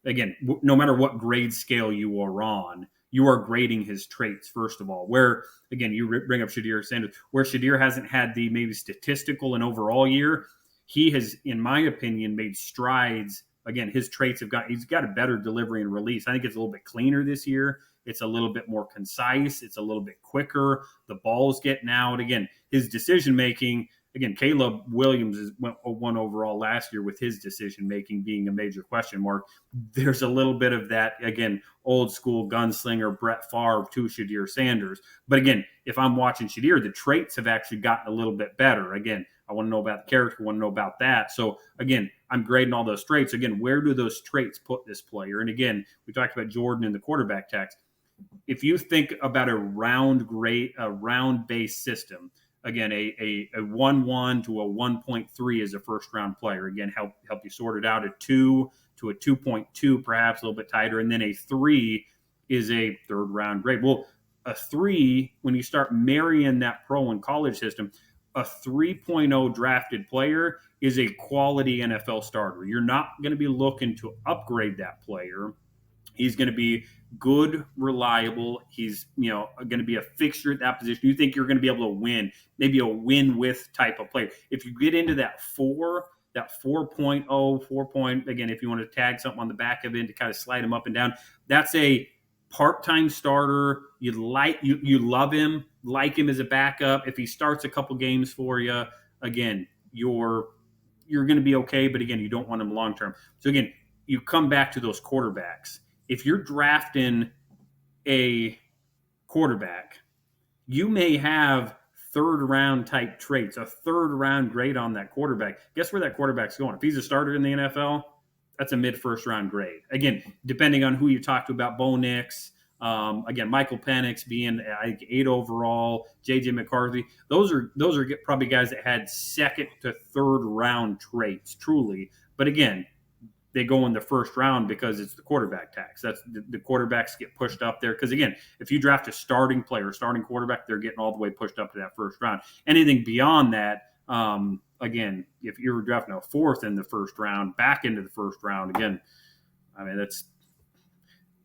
Again, no matter what grade scale you are on, you are grading his traits, first of all. Where, again, you bring up Shadir Sanders, where Shadir hasn't had the maybe statistical and overall year, he has, in my opinion, made strides. Again, his traits he's got a better delivery and release. I think it's a little bit cleaner this year. It's a little bit more concise. It's a little bit quicker. The ball's getting out. Again, his decision-making, again, Caleb Williams went 1 overall last year with his decision-making being a major question mark. There's a little bit of that, again, old-school gunslinger Brett Favre to Shadir Sanders. But again, if I'm watching Shadir, the traits have actually gotten a little bit better. Again, I want to know about the character, I want to know about that. So, again, I'm grading all those traits. Again, where do those traits put this player? And again, we talked about Jordan in the quarterback tax. If you think about a round-based system, again, a 1.1 to a 1.3 is a first-round player. Again, help you sort it out. A 2 to a 2.2, perhaps a little bit tighter. And then a 3 is a third-round grade. Well, a 3, when you start marrying that pro and college system, a 3.0 drafted player is a quality NFL starter. You're not going to be looking to upgrade that player. He's going to be good, reliable. He's going to be a fixture at that position. You think you're going to be able to win, maybe a win-with type of player. If you get into that 4.0, 4 point, again, if you want to tag something on the back of it to kind of slide him up and down, that's a part-time starter. You love him, like him as a backup. If he starts a couple games for you, again, you're going to be okay. But again, you don't want him long term. So again, you come back to those quarterbacks. If you're drafting a quarterback, you may have third round type traits, a third round grade on that quarterback. Guess where that quarterback's going? If he's a starter in the NFL, that's a mid first round grade. Again, depending on who you talk to about Bo Nix, again, Michael Penix being like 8 overall, JJ McCarthy. Those are probably guys that had second to third round traits, truly. But again, they go in the first round because it's the quarterback tax. That's the quarterbacks get pushed up there. Because again, if you draft a starting player, starting quarterback, they're getting all the way pushed up to that first round. Anything beyond that, again, if you're drafting a fourth in the first round, back into the first round, again, I mean,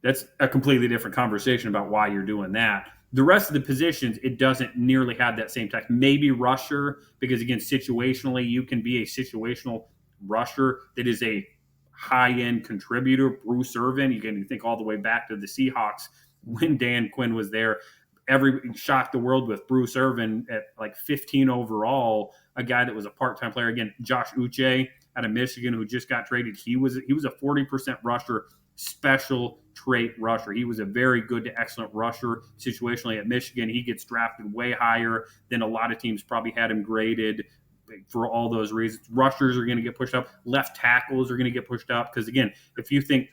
that's a completely different conversation about why you're doing that. The rest of the positions, it doesn't nearly have that same tax. Maybe rusher, because again, situationally, you can be a situational rusher that is a high-end contributor. Bruce Irvin, you can think all the way back to the Seahawks when Dan Quinn was there. Shocked the world with Bruce Irvin at like 15 overall, a guy that was a part-time player. Again, Josh Uche out of Michigan, who just got traded. He was a 40% rusher, special trait rusher. He was a very good to excellent rusher situationally at Michigan. He gets drafted way higher than a lot of teams probably had him graded for all those reasons. Rushers are going to get pushed up. Left tackles are going to get pushed up because, again, if you think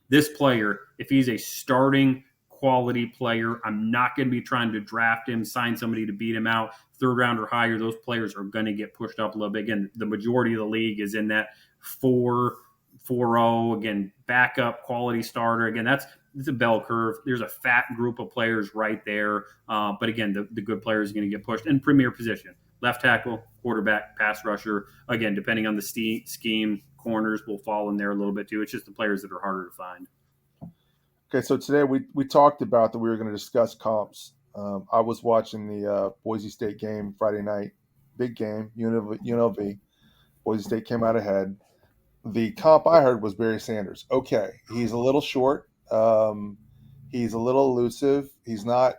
this player, if he's a starting quality player, I'm not going to be trying to draft him, sign somebody to beat him out. Third round or higher, those players are going to get pushed up a little bit. Again, the majority of the league is in that 4-0. Again, backup quality starter. Again, it's a bell curve. There's a fat group of players right there. But again, the good players are going to get pushed in premier position. Left tackle, quarterback, pass rusher. Again, depending on the scheme, corners will fall in there a little bit too. It's just the players that are harder to find. Okay, so today we talked about that we were going to discuss comps. I was watching the Boise State game Friday night. Big game, UNLV. Boise State came out ahead. The comp I heard was Barry Sanders. Okay, he's a little short. He's a little elusive. He's not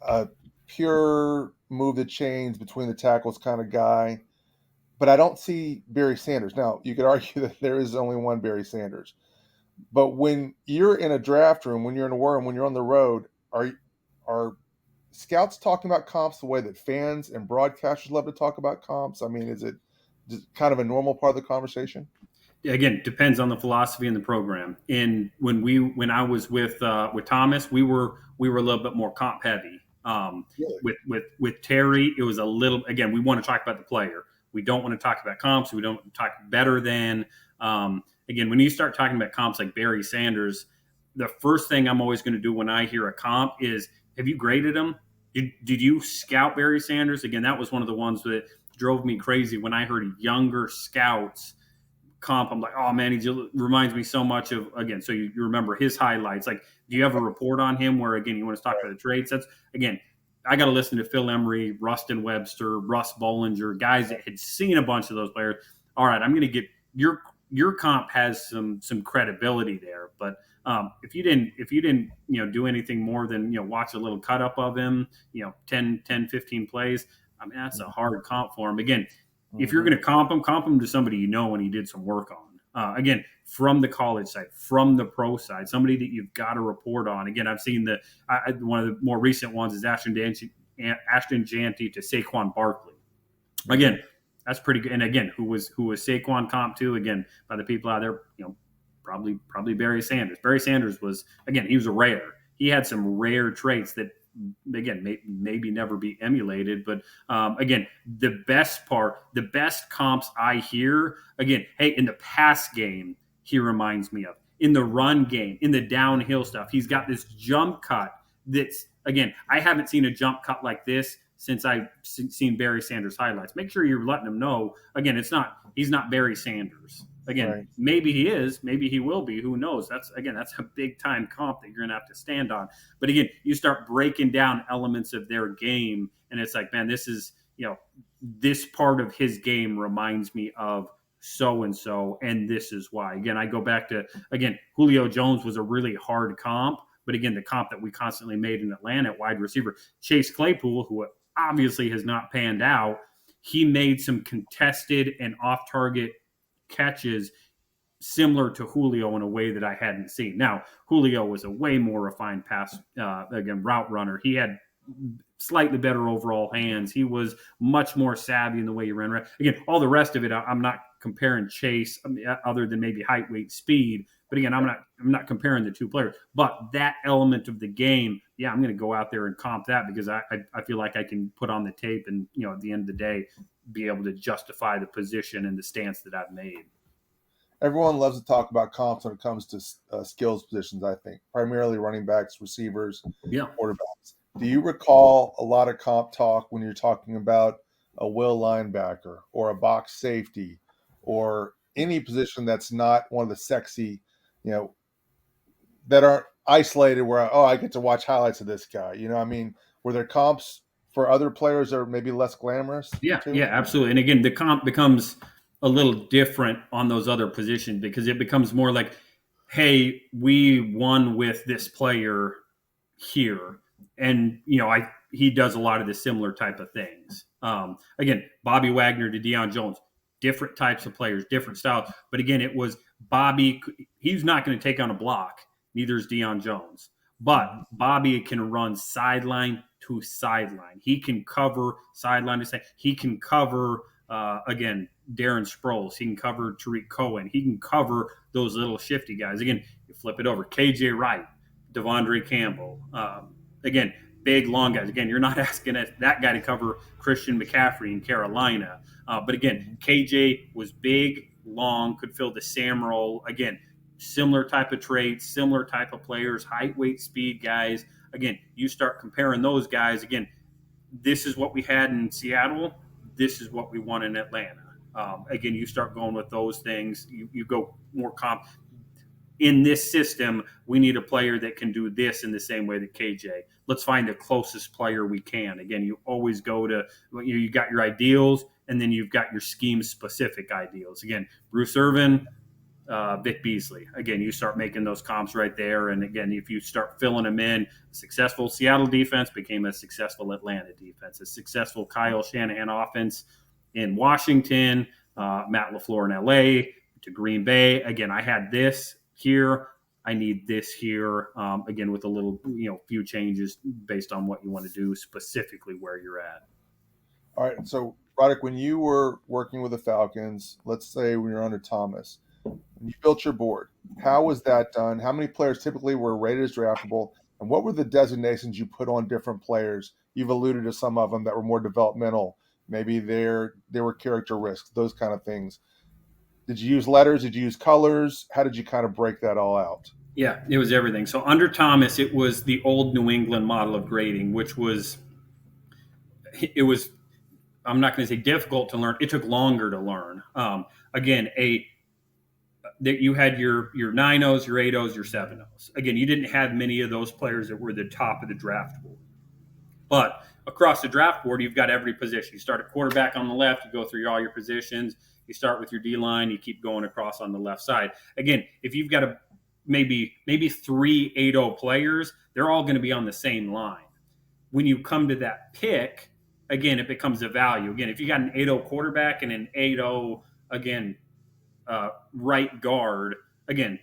a pure move the chains between the tackles kind of guy. But I don't see Barry Sanders. Now, you could argue that there is only one Barry Sanders. But when you're in a draft room, when you're in a war room, when you're on the road, are scouts talking about comps the way that fans and broadcasters love to talk about comps? I mean, is it just kind of a normal part of the conversation? Again, depends on the philosophy and the program. And when I was with Thomas, we were a little bit more comp heavy. Really? With Terry, it was a little. Again, we want to talk about the player. We don't want to talk about comps. We don't talk better than. Again, when you start talking about comps like Barry Sanders, the first thing I'm always going to do when I hear a comp is, have you graded him? Did you scout Barry Sanders? Again, that was one of the ones that drove me crazy when I heard younger scouts comp. I'm like, oh man, he reminds me so much of, again, so you remember his highlights. Like, do you have a report on him where, again, you want to talk about the traits? That's, again, I got to listen to Phil Emery, Rustin Webster, Russ Bollinger, guys that had seen a bunch of those players. All right, I'm going to get your comp has some credibility there, but if you didn't do anything more than watch a little cut up of him, 10 15 plays, I mean, that's a hard comp for him. Again, if you're going to comp him to somebody and he did some work on. Again, from the college side, from the pro side, somebody that you've got to report on. Again, I've seen one of the more recent ones is Ashton Jeanty to Saquon Barkley. Again, that's pretty good. And again, who was Saquon comp to? Again, by the people out there, probably Barry Sanders. Barry Sanders was, again, he was a rare. He had some rare traits that, again, maybe never be emulated. But again, the best comps I hear, again, hey, in the pass game, he reminds me of. In the run game, in the downhill stuff, he's got this jump cut that's, again, I haven't seen a jump cut like this since I've seen Barry Sanders highlights. Make sure you're letting him know, again, he's not Barry Sanders. Again, right. Maybe he is, maybe he will be, who knows? That's a big time comp that you're going to have to stand on. But again, you start breaking down elements of their game and it's like, man, this is, this part of his game reminds me of so-and-so, and this is why. Again, I go back to, Julio Jones was a really hard comp, But again, the comp that we constantly made in Atlanta at wide receiver, Chase Claypool, who obviously has not panned out, he made some contested and off target catches similar to Julio in a way that I hadn't seen. Now, Julio was a way more refined pass, again, route runner. He had slightly better overall hands. He was much more savvy in the way he ran. Again, all the rest of it, I'm not comparing Chase, other than maybe height, weight, speed. But again, I'm not comparing the two players. But that element of the game, yeah, I'm going to go out there and comp that because I feel like I can put on the tape and, at the end of the day, be able to justify the position and the stance that I've made. Everyone loves to talk about comps when it comes to skills positions, I think, primarily running backs, receivers, Yeah. quarterbacks. Do you recall a lot of comp talk when you're talking about a will linebacker or a box safety or any position that's not one of the sexy, that aren't isolated where, oh, I get to watch highlights of this guy? I mean, were there comps for other players that are maybe less glamorous Yeah, too? yeah, absolutely. And again, the comp becomes a little different on those other positions because it becomes more like, hey, we won with this player here, and he does a lot of the similar type of things. Again, Bobby Wagner to Deion Jones, different types of players, different styles. But again, it was Bobby. He's not going to take on a block. Neither is Deion Jones. But Bobby can run sideline to sideline. He can cover sideline to side. He can cover again Darren Sproles. He can cover Tariq Cohen. He can cover those little shifty guys. Again, you flip it over. KJ Wright, Devondre Campbell. Again, big, long guys. Again, you're not asking that guy to cover Christian McCaffrey in Carolina. But again, KJ was big, long, could fill the Sam role. Again, similar type of traits, similar type of players, height, weight, speed guys. Again, you start comparing those guys. Again, this is what we had in Seattle. This is what we want in Atlanta. Again, you start going with those things. You go more comp. In this system, we need a player that can do this in the same way that KJ. Let's find the closest player we can. Again, you always go to, you got your ideals, and then you've got your scheme-specific ideals. Again, Bruce Irvin, Vic Beasley. Again, you start making those comps right there. And again, if you start filling them in, a successful Seattle defense became a successful Atlanta defense, a successful Kyle Shanahan offense in Washington, Matt LaFleur in LA, to Green Bay. Again, I had this here. I need this here. Again, with a little, few changes based on what you want to do, specifically where you're at. All right. So, Rodrik, when you were working with the Falcons, let's say when you're under Thomas, when you built your board, how was that done? How many players typically were rated as draftable? And what were the designations you put on different players? You've alluded to some of them that were more developmental. Maybe there were character risks, those kind of things. Did you use letters? Did you use colors? How did you kind of break that all out? Yeah, it was everything. So under Thomas, it was the old New England model of grading, which was, I'm not going to say difficult to learn. It took longer to learn. Again, that you had your 9-0s, your 8-0s, your 7-0s. Again, you didn't have many of those players that were the top of the draft board. But across the draft board, you've got every position. You start at quarterback on the left, you go through all your positions. You start with your D-line, you keep going across on the left side. Again, if you've got maybe 3 8-0 players, they're all going to be on the same line. When you come to that pick, again, it becomes a value. Again, if you got an 8-0 quarterback and an 8-0, again, right guard, again,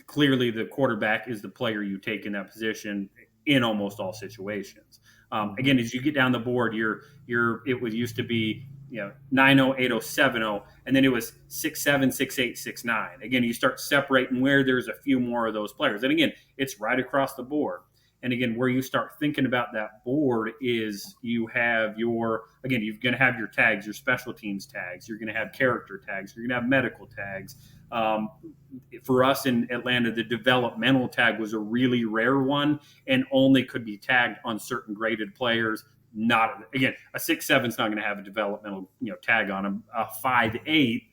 clearly the quarterback is the player you take in that position in almost all situations. Again, as you get down the board, it was used to be 9-0, 8-0, 7-0, and then it was 6-7, 6-8, 6-9. Again, you start separating where there's a few more of those players. And again, it's right across the board. And again, where you start thinking about that board is you have you're going to have your tags, your special teams tags. You're going to have character tags. You're going to have medical tags. For us in Atlanta, the developmental tag was a really rare one and only could be tagged on certain graded players. Not again, a 6-7 is not going to have a developmental tag on him. A 5-8.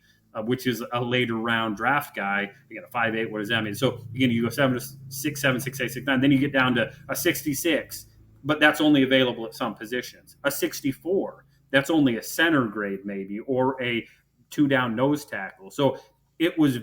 Which is a later round draft guy. You got a 5-8. What does that mean? So again, you go 7 to 6, 7, 6, 8, 6, 9. Then you get down to a 66, but that's only available at some positions. A 64, that's only a center grade maybe, or a 2-down nose tackle. So it was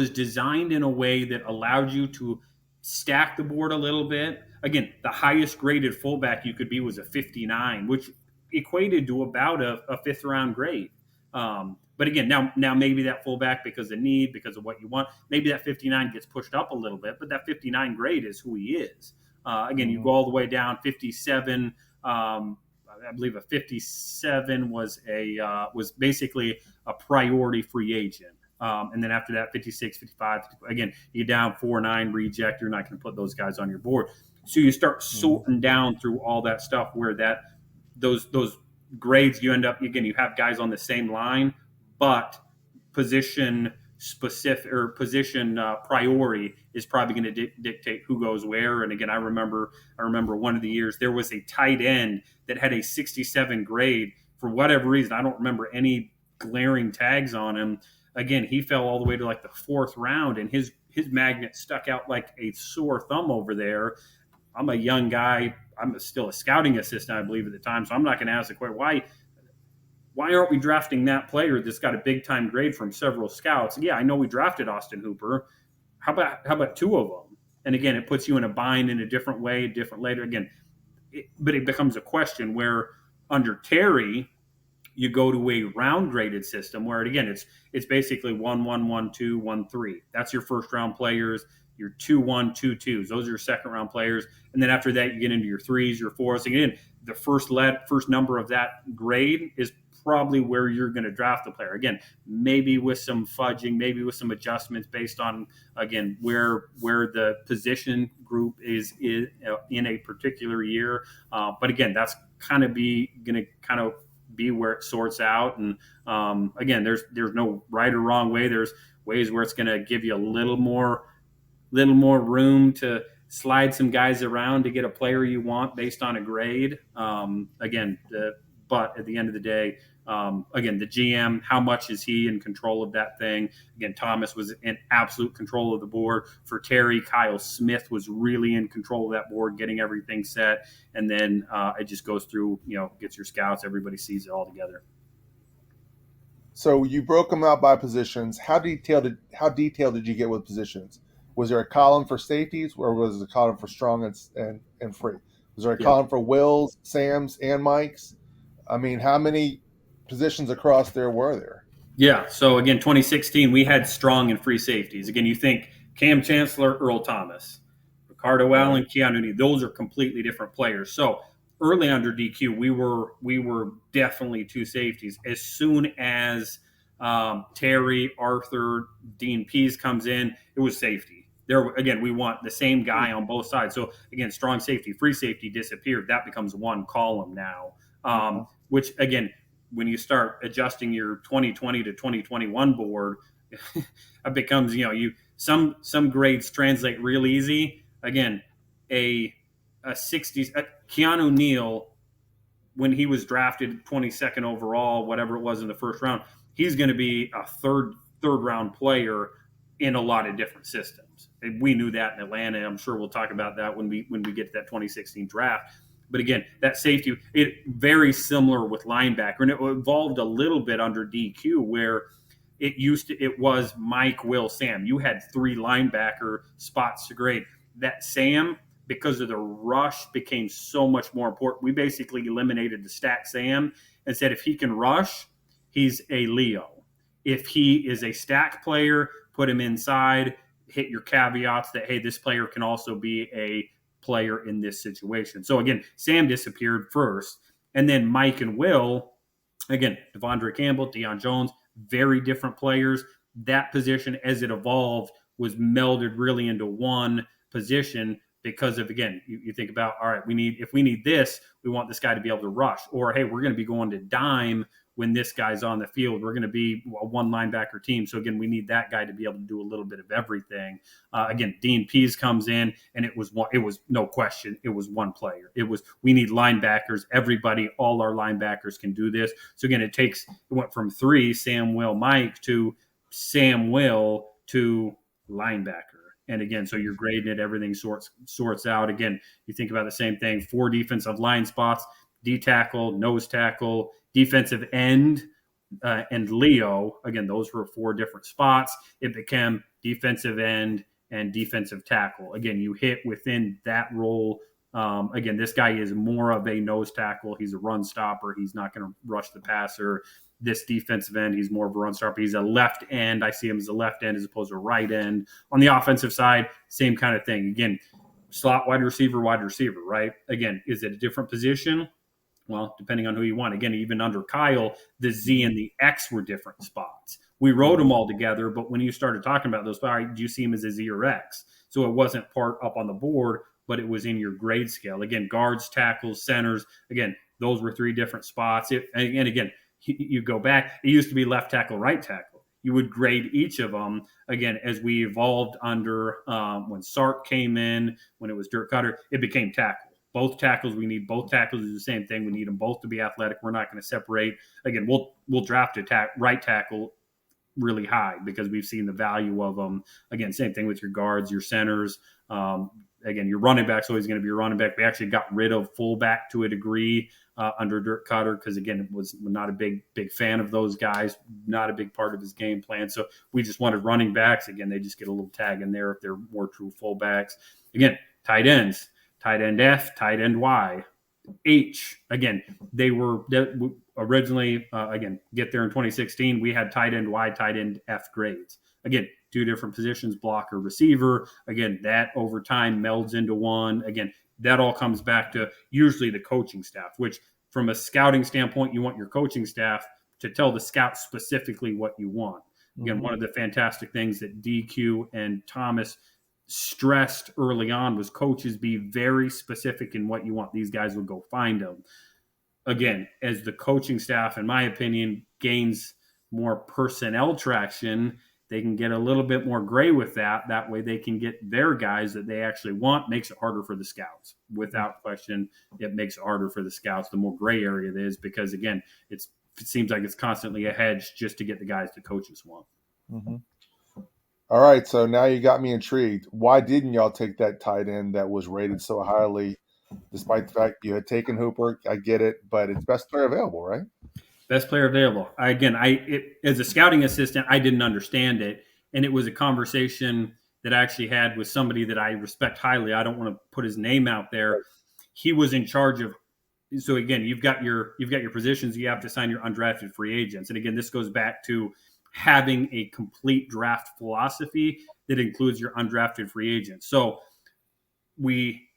designed in a way that allowed you to stack the board a little bit. Again, the highest graded fullback you could be was a 59, which equated to about a fifth round grade. But again, now maybe that fullback, because of need, because of what you want, maybe that 59 gets pushed up a little bit, but that 59 grade is who he is. Again, you Mm-hmm. go all the way down 57. I believe a 57 was basically a priority free agent. And then after that, 56, 55, again, you down 4-9 reject. You're not going to put those guys on your board. So you start Mm-hmm. sorting down through all that stuff where those grades, you end up, again, you have guys on the same line, but position specific or position priority is probably going to dictate who goes where. And again, I remember one of the years there was a tight end that had a 67 grade for whatever reason. I don't remember any glaring tags on him. Again, he fell all the way to like the fourth round, and his magnet stuck out like a sore thumb over there. I'm a young guy. I'm still a scouting assistant, I believe, at the time, so I'm not going to ask the question why aren't we drafting that player that's got a big time grade from several scouts? Yeah, I know we drafted Austin Hooper. How about two of them? And again, it puts you in a bind in a different way, different later. Again, but it becomes a question where under Terry, you go to a round graded system where again it's basically 1-1, 1-2, 1-3. That's your first round players. Your 2-1, 2-2s. Those are your second round players. And then after that, you get into your threes, your fours. Again, the first number of that grade is probably where you're going to draft the player. Again, maybe with some fudging, maybe with some adjustments based on again where the position group is in a particular year. But again, that's kind of going to kind of be where it sorts out. And again, there's no right or wrong way. There's ways where it's going to give you a little more room to slide some guys around to get a player you want based on a grade. But at the end of the day, again, the GM, how much is he in control of that thing? Again, Thomas was in absolute control of the board. For Terry, Kyle Smith was really in control of that board, getting everything set. And then it just goes through, gets your scouts. Everybody sees it all together. So you broke them out by positions. How detailed did you get with positions? Was there a column for safeties, or was there a column for strong and free? Was there a Yeah. column for Wills, Sams, and Mikes? I mean, how many positions across there were there? Yeah. So again, 2016, we had strong and free safeties. Again, you think Cam Chancellor, Earl Thomas, Ricardo Right. Allen, Keanu Neal. Those are completely different players. So early under DQ, we were definitely two safeties. As soon as Terry, Arthur, Dean Pease comes in, it was safety. There again, we want the same guy on both sides. So again, strong safety, free safety disappeared. That becomes one column now. Uh-huh. Which again, when you start adjusting your 2020 to 2021 board, it becomes some grades translate real easy. Again, a 60s Keanu Neal, when he was drafted 22nd overall, whatever it was in the first round, he's going to be a third round player in a lot of different systems. We knew that in Atlanta. I'm sure we'll talk about that when we get to that 2016 draft. But again, that safety, it very similar with linebacker, and it evolved a little bit under DQ where it was Mike, Will, Sam. You had three linebacker spots to grade. That Sam, because of the rush, became so much more important. We basically eliminated the stack Sam and said if he can rush, he's a Leo. If he is a stack player, put him inside, hit your caveats that, hey, this player can also be a player in this situation. So again, Sam disappeared first. And then Mike and Will, again, Devondre Campbell, Deion Jones, very different players. That position, as it evolved, was melded really into one position because of, again, you think about, all right, if we need this, we want this guy to be able to rush. Or, hey, we're going to be going to dime when this guy's on the field. We're going to be a one linebacker team. So again, we need that guy to be able to do a little bit of everything. Again, Dean Pease comes in, and it was no question. It was one player. We need linebackers. Everybody, all our linebackers can do this. So again, it went from 3, Sam, Will, Mike, to Sam, Will, to linebacker. And again, so you're grading it, everything sorts out. Again, you think about the same thing, 4 defensive line spots, D tackle, nose tackle, defensive end, and Leo. Again, those were 4 different spots. It became defensive end and defensive tackle. Again, you hit within that role. Again, this guy is more of a nose tackle. He's a run stopper. He's not going to rush the passer. This defensive end, he's more of a run stopper. He's a left end. I see him as a left end as opposed to a right end. On the offensive side, same kind of thing. Again, slot wide receiver, right? Again, is it a different position? Well, depending on who you want. Again, even under Kyle, the Z and the X were different spots. We wrote them all together, but when you started talking about those, all right, do you see them as a Z or X? So it wasn't part up on the board, but it was in your grade scale. Again, guards, tackles, centers. Again, those were 3 different spots. And again, you go back, it used to be left tackle, right tackle. You would grade each of them. Again, as we evolved under when Sark came in, when it was Dirk Cutter, it became tackle. Both tackles, we need both tackles is the same thing. We need them both to be athletic. We're not going to separate. Again, we'll draft a right tackle really high because we've seen the value of them. Again, same thing with your guards, your centers. Again, your running back's always going to be your running back. We actually got rid of fullback to a degree under Dirk Cutter because, again, it was not a big fan of those guys, not a big part of his game plan. So we just wanted running backs. Again, they just get a little tag in there if they're more true fullbacks. Again, tight ends. Tight end F, tight end Y, H. Again, they were originally, again, get there in 2016, we had tight end Y, tight end F grades. Again, 2 different positions, blocker, receiver. Again, that over time melds into one. Again, that all comes back to usually the coaching staff, which from a scouting standpoint, you want your coaching staff to tell the scouts specifically what you want. Again, one of the fantastic things that DQ and Thomas stressed early on was coaches be very specific in what you want. These guys will go find them. Again, as the coaching staff, in my opinion, gains more personnel traction, they can get a little bit more gray with that. That way they can get their guys that they actually want. Makes it harder for the scouts. Without question, it makes it harder for the scouts the more gray area it is because, again, it seems like it's constantly a hedge just to get the guys the coaches want. Mm-hmm. All right, so now you got me intrigued. Why didn't y'all take that tight end that was rated so highly, despite the fact you had taken Hooper? I get it, but it's best player available, right? Best player available. As a scouting assistant, I didn't understand it, and it was a conversation that I actually had with somebody that I respect highly. I don't want to put his name out there. He was in charge of. So again, you've got your positions. You have to sign your undrafted free agents, and again, this goes back to having a complete draft philosophy that includes your undrafted free agents. So we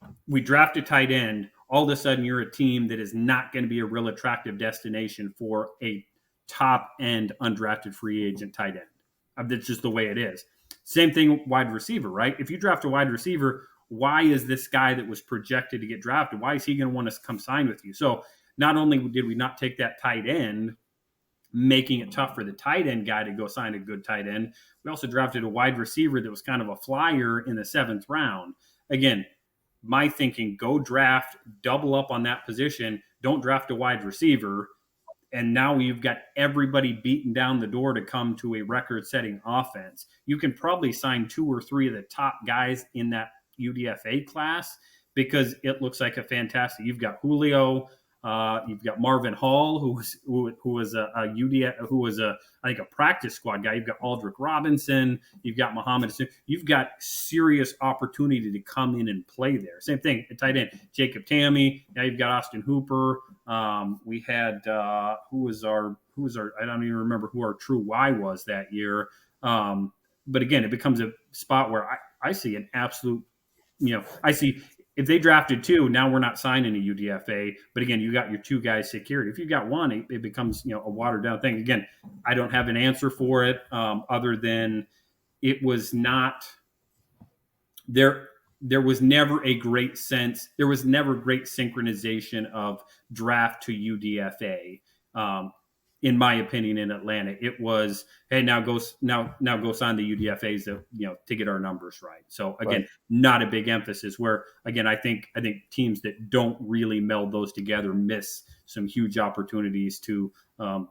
draft a tight end. All of a sudden, you're a team that is not going to be a real attractive destination for a top end undrafted free agent tight end. That's just the way it is. Same thing, wide receiver, right? If you draft a wide receiver, why is this guy that was projected to get drafted, why is he going to want to come sign with you? So not only did we not take that tight end, making it tough for the tight end guy to go sign a good tight end, we also drafted a wide receiver that was kind of a flyer in the 7th round. Again, my thinking, go draft, double up on that position, don't draft a wide receiver, and now you've got everybody beating down the door to come to a record-setting offense. You can probably sign 2 or 3 of the top guys in that UDFA class because it looks like a fantastic. You've got Julio, you've got Marvin Hall, who was I think a practice squad guy. You've got Aldrick Robinson. You've got Muhammad. You've got serious opportunity to come in and play there. Same thing at tight end, Jacob Tammy. Now you've got Austin Hooper. We had who was our I don't even remember who our true Y was that year. But again, it becomes a spot where I see an absolute. I see if they drafted 2, now we're not signing a UDFA. But again, you got your 2 guys secured. If you got 1, it becomes a watered down thing. Again, I don't have an answer for it other than it was not there. There was never a great sense. There was never great synchronization of draft to UDFA. In my opinion, in Atlanta, it was, hey, now go sign the UDFAs to get our numbers right. So again, right. Not a big emphasis. Where again, I think teams that don't really meld those together miss some huge opportunities to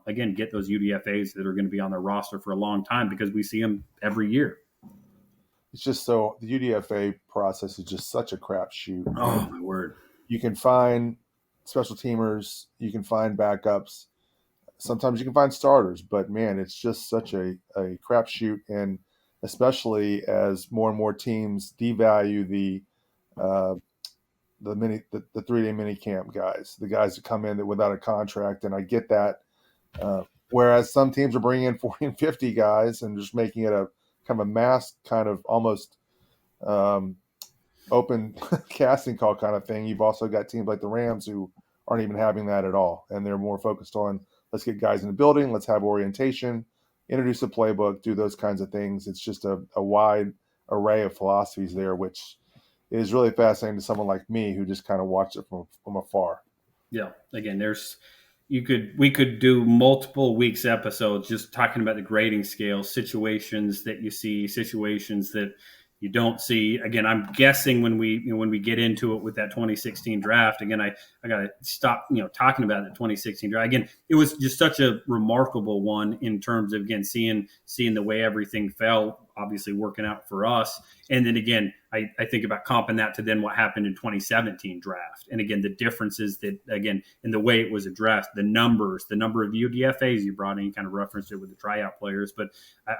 again get those UDFAs that are going to be on their roster for a long time because we see them every year. It's just so the UDFA process is just such a crapshoot. Oh my word! You can find special teamers, you can find backups. Sometimes you can find starters, but man, it's just such a crapshoot. And especially as more and more teams devalue uh, the 3-day mini camp guys, the guys that come in without a contract, and I get that. Whereas some teams are bringing in 40 and 50 guys and just making it a kind of a mass kind of almost um, open casting call kind of thing. You've also got teams like the Rams who aren't even having that at all, and they're more focused on let's get guys in the building, let's have orientation, introduce a playbook, do those kinds of things. It's just a wide array of philosophies there, which is really fascinating to someone like me who just kind of watched it from afar. Yeah. Again, we could do multiple weeks episodes just talking about the grading scale, situations that you see, situations that you don't see. Again, I'm guessing when we get into it with that 2016 draft, again, I got to stop, talking about the 2016 draft. Again, it was just such a remarkable one in terms of, again, seeing the way everything fell, obviously working out for us. And then again, I think about comping that to then what happened in 2017 draft. And again, the differences that, again, in the way it was addressed, the number of UDFAs you brought in, you kind of referenced it with the tryout players. But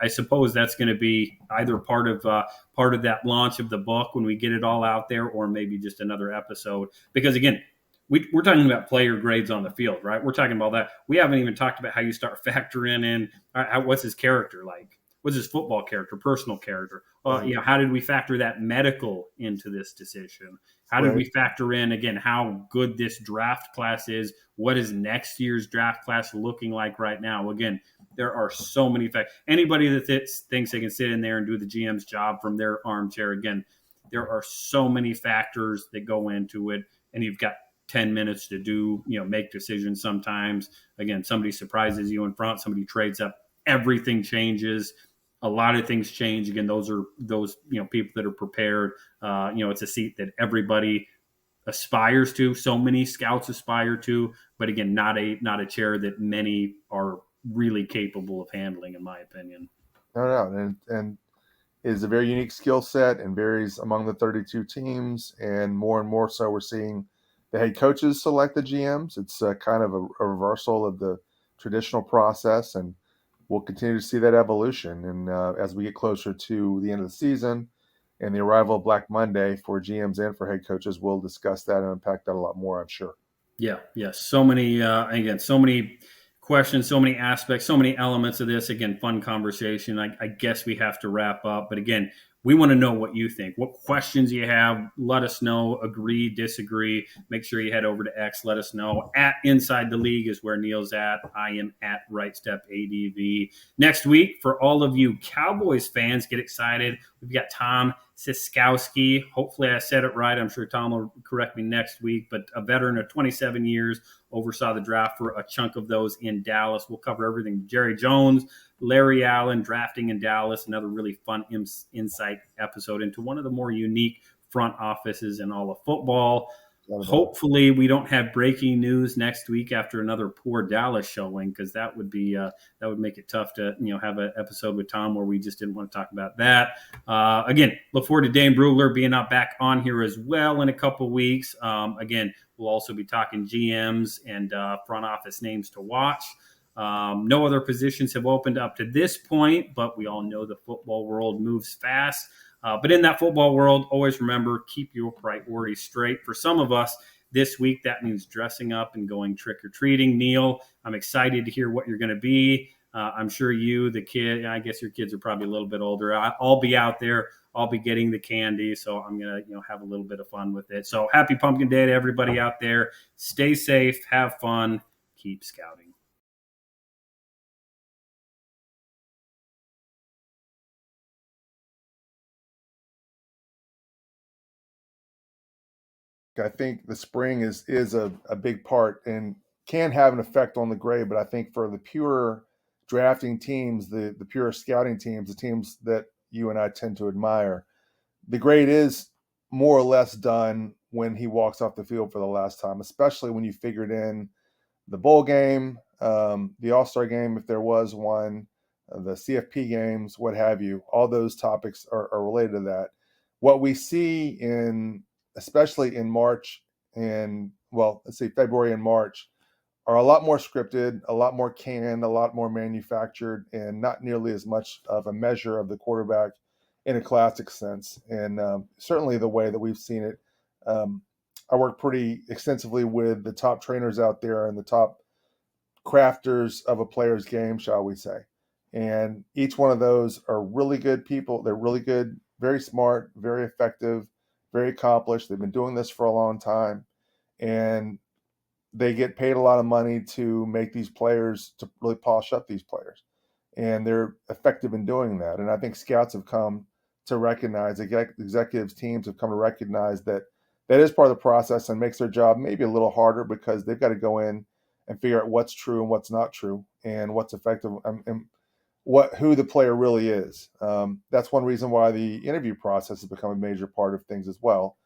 I suppose that's going to be either part of that launch of the book when we get it all out there, or maybe just another episode. Because again, we're talking about player grades on the field, right? We're talking about that. We haven't even talked about how you start factoring in what's his character like. What's his football character, personal character? How did we factor that medical into this decision? How did we factor in, again, how good this draft class is? What is next year's draft class looking like right now? Again, there are so many factors. Anybody that thinks they can sit in there and do the GM's job from their armchair, again, there are so many factors that go into it, and you've got 10 minutes to make decisions sometimes. Again, somebody surprises you in front, somebody trades up, everything changes. A lot of things change. Again, those people that are prepared. It's a seat that everybody aspires to. So many scouts aspire to, but again, not a chair that many are really capable of handling, in my opinion. No, and it is a very unique skill set and varies among the 32 teams, and more so we're seeing the head coaches select the GMs. It's kind of a reversal of the traditional process, and we'll continue to see that evolution. And as we get closer to the end of the season and the arrival of Black Monday for GMs and for head coaches, we'll discuss that and unpack that a lot more, I'm sure. Yeah. So many, so many questions, so many aspects, so many elements of this. Again, fun conversation. I guess we have to wrap up, but again, we want to know what you think. What questions you have, let us know. Agree, disagree. Make sure you head over to X. Let us know. At Inside the League is where Neil's at. I am at Right Step ADV. Next week, for all of you Cowboys fans, get excited. We've got Tom Siskowski. Hopefully I said it right. I'm sure Tom will correct me next week, but a veteran of 27 years, oversaw the draft for a chunk of those in Dallas. We'll cover everything. Jerry Jones, Larry Allen, drafting in Dallas, another really fun insight episode into one of the more unique front offices in all of football. Hopefully we don't have breaking news next week after another poor Dallas showing, because that would make it tough to have an episode with Tom where we just didn't want to talk about that. Again, look forward to Dane Brugler being back on here as well in a couple weeks. Again, we'll also be talking GMs and front office names to watch. No other positions have opened up to this point, but we all know the football world moves fast. But in that football world, always remember, keep your priorities straight. For some of us this week, that means dressing up and going trick-or-treating. Neil, I'm excited to hear what you're going to be. I'm sure you, the kid, I guess your kids are probably a little bit older. I'll be out there. I'll be getting the candy, so I'm going to have a little bit of fun with it. So happy Pumpkin Day to everybody out there. Stay safe. Have fun. Keep scouting. I think the spring is a big part and can have an effect on the grade, but I think for the pure drafting teams, the pure scouting teams, the teams that you and I tend to admire, the grade is more or less done when he walks off the field for the last time, especially when you figured in the bowl game, the All-Star game, if there was one, the CFP games, what have you. All those topics are related to that. What we see especially in March and, well, let's say February and March, are a lot more scripted, a lot more canned, a lot more manufactured, and not nearly as much of a measure of the quarterback in a classic sense. And certainly the way that we've seen it. I work pretty extensively with the top trainers out there and the top crafters of a player's game, shall we say. And each one of those are really good people. They're really good, very smart, very effective, very accomplished. They've been doing this for a long time. And they get paid a lot of money to make these players, to really polish up these players. And they're effective in doing that. And I think scouts have come to recognize, executives, teams have come to recognize that that is part of the process and makes their job maybe a little harder because they've got to go in and figure out what's true and what's not true and what's effective and who the player really is. That's one reason why the interview process has become a major part of things as well.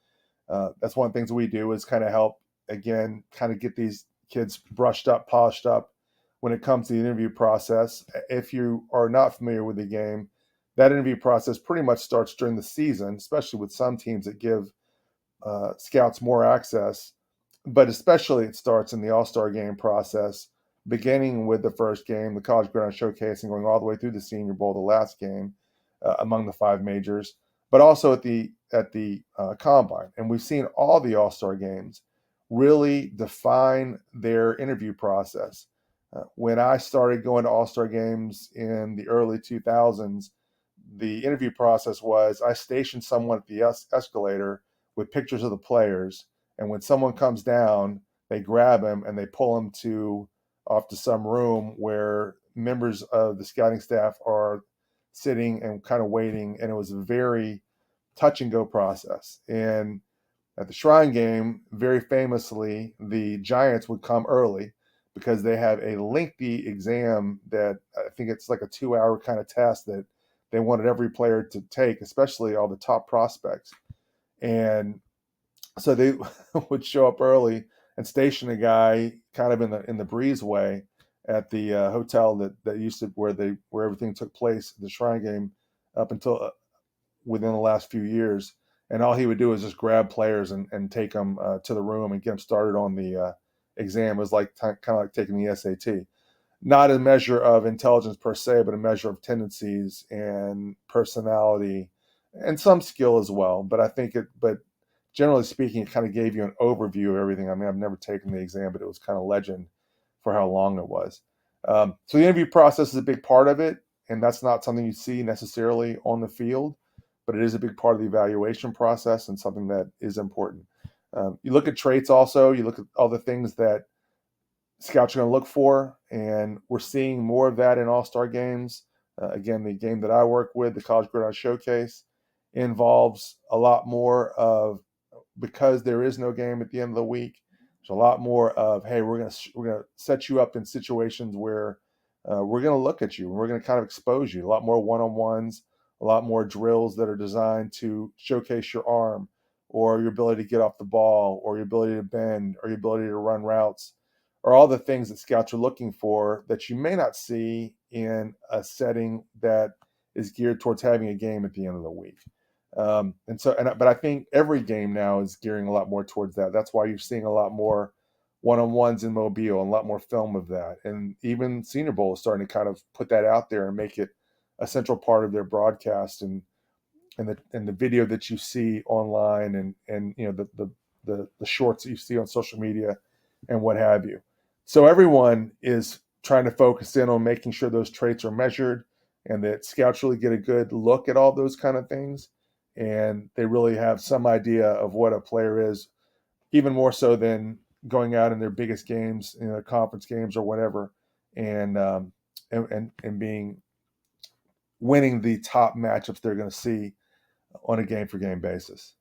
That's one of the things we do is kind of help, again, kind of get these kids brushed up, polished up when it comes to the interview process. If you are not familiar with the game, that interview process pretty much starts during the season, especially with some teams that give scouts more access. But especially it starts in the All-Star game process, beginning with the first game, the College Gridiron Showcase, and going all the way through the Senior Bowl, the last game among the five majors, but also at the Combine. And we've seen all the All-Star games really define their interview process. When I started going to All-Star games in the early 2000s, the interview process was I stationed someone at the escalator with pictures of the players, and when someone comes down, they grab him and they pull him off to some room where members of the scouting staff are sitting and kind of waiting. And it was a very touch and go process. And at the Shrine game, very famously, the Giants would come early because they have a lengthy exam that I think it's like a 2-hour kind of test that they wanted every player to take, especially all the top prospects. And so they would show up early and station a guy kind of in the breezeway at the hotel that used to where everything took place, the Shrine game, up until within the last few years. And all he would do is just grab players and take them to the room and get them started on the exam. It was like kind of like taking the SAT. Not a measure of intelligence per se, but a measure of tendencies and personality and some skill as well. But generally speaking, it kind of gave you an overview of everything. I mean, I've never taken the exam, but it was kind of legend for how long it was. So the interview process is a big part of it, and that's not something you see necessarily on the field, but it is a big part of the evaluation process and something that is important. You look at traits also. You look at all the things that scouts are going to look for, and we're seeing more of that in all-star games. Again, the game that I work with, the College Gridiron Showcase, involves a lot more of, because there is no game at the end of the week, there's a lot more of, hey, we're gonna set you up in situations where we're gonna look at you and we're gonna kind of expose you. A lot more one-on-ones, a lot more drills that are designed to showcase your arm or your ability to get off the ball or your ability to bend or your ability to run routes, or all the things that scouts are looking for that you may not see in a setting that is geared towards having a game at the end of the week. But I think every game now is gearing a lot more towards that. That's why you're seeing a lot more one-on-ones in Mobile and a lot more film of that. And even Senior Bowl is starting to kind of put that out there and make it a central part of their broadcast and the video that you see online and the shorts that you see on social media and what have you. So everyone is trying to focus in on making sure those traits are measured and that scouts really get a good look at all those kind of things. And they really have some idea of what a player is, even more so than going out in their biggest games, conference games or whatever, and being winning the top matchups they're going to see on a game for game basis.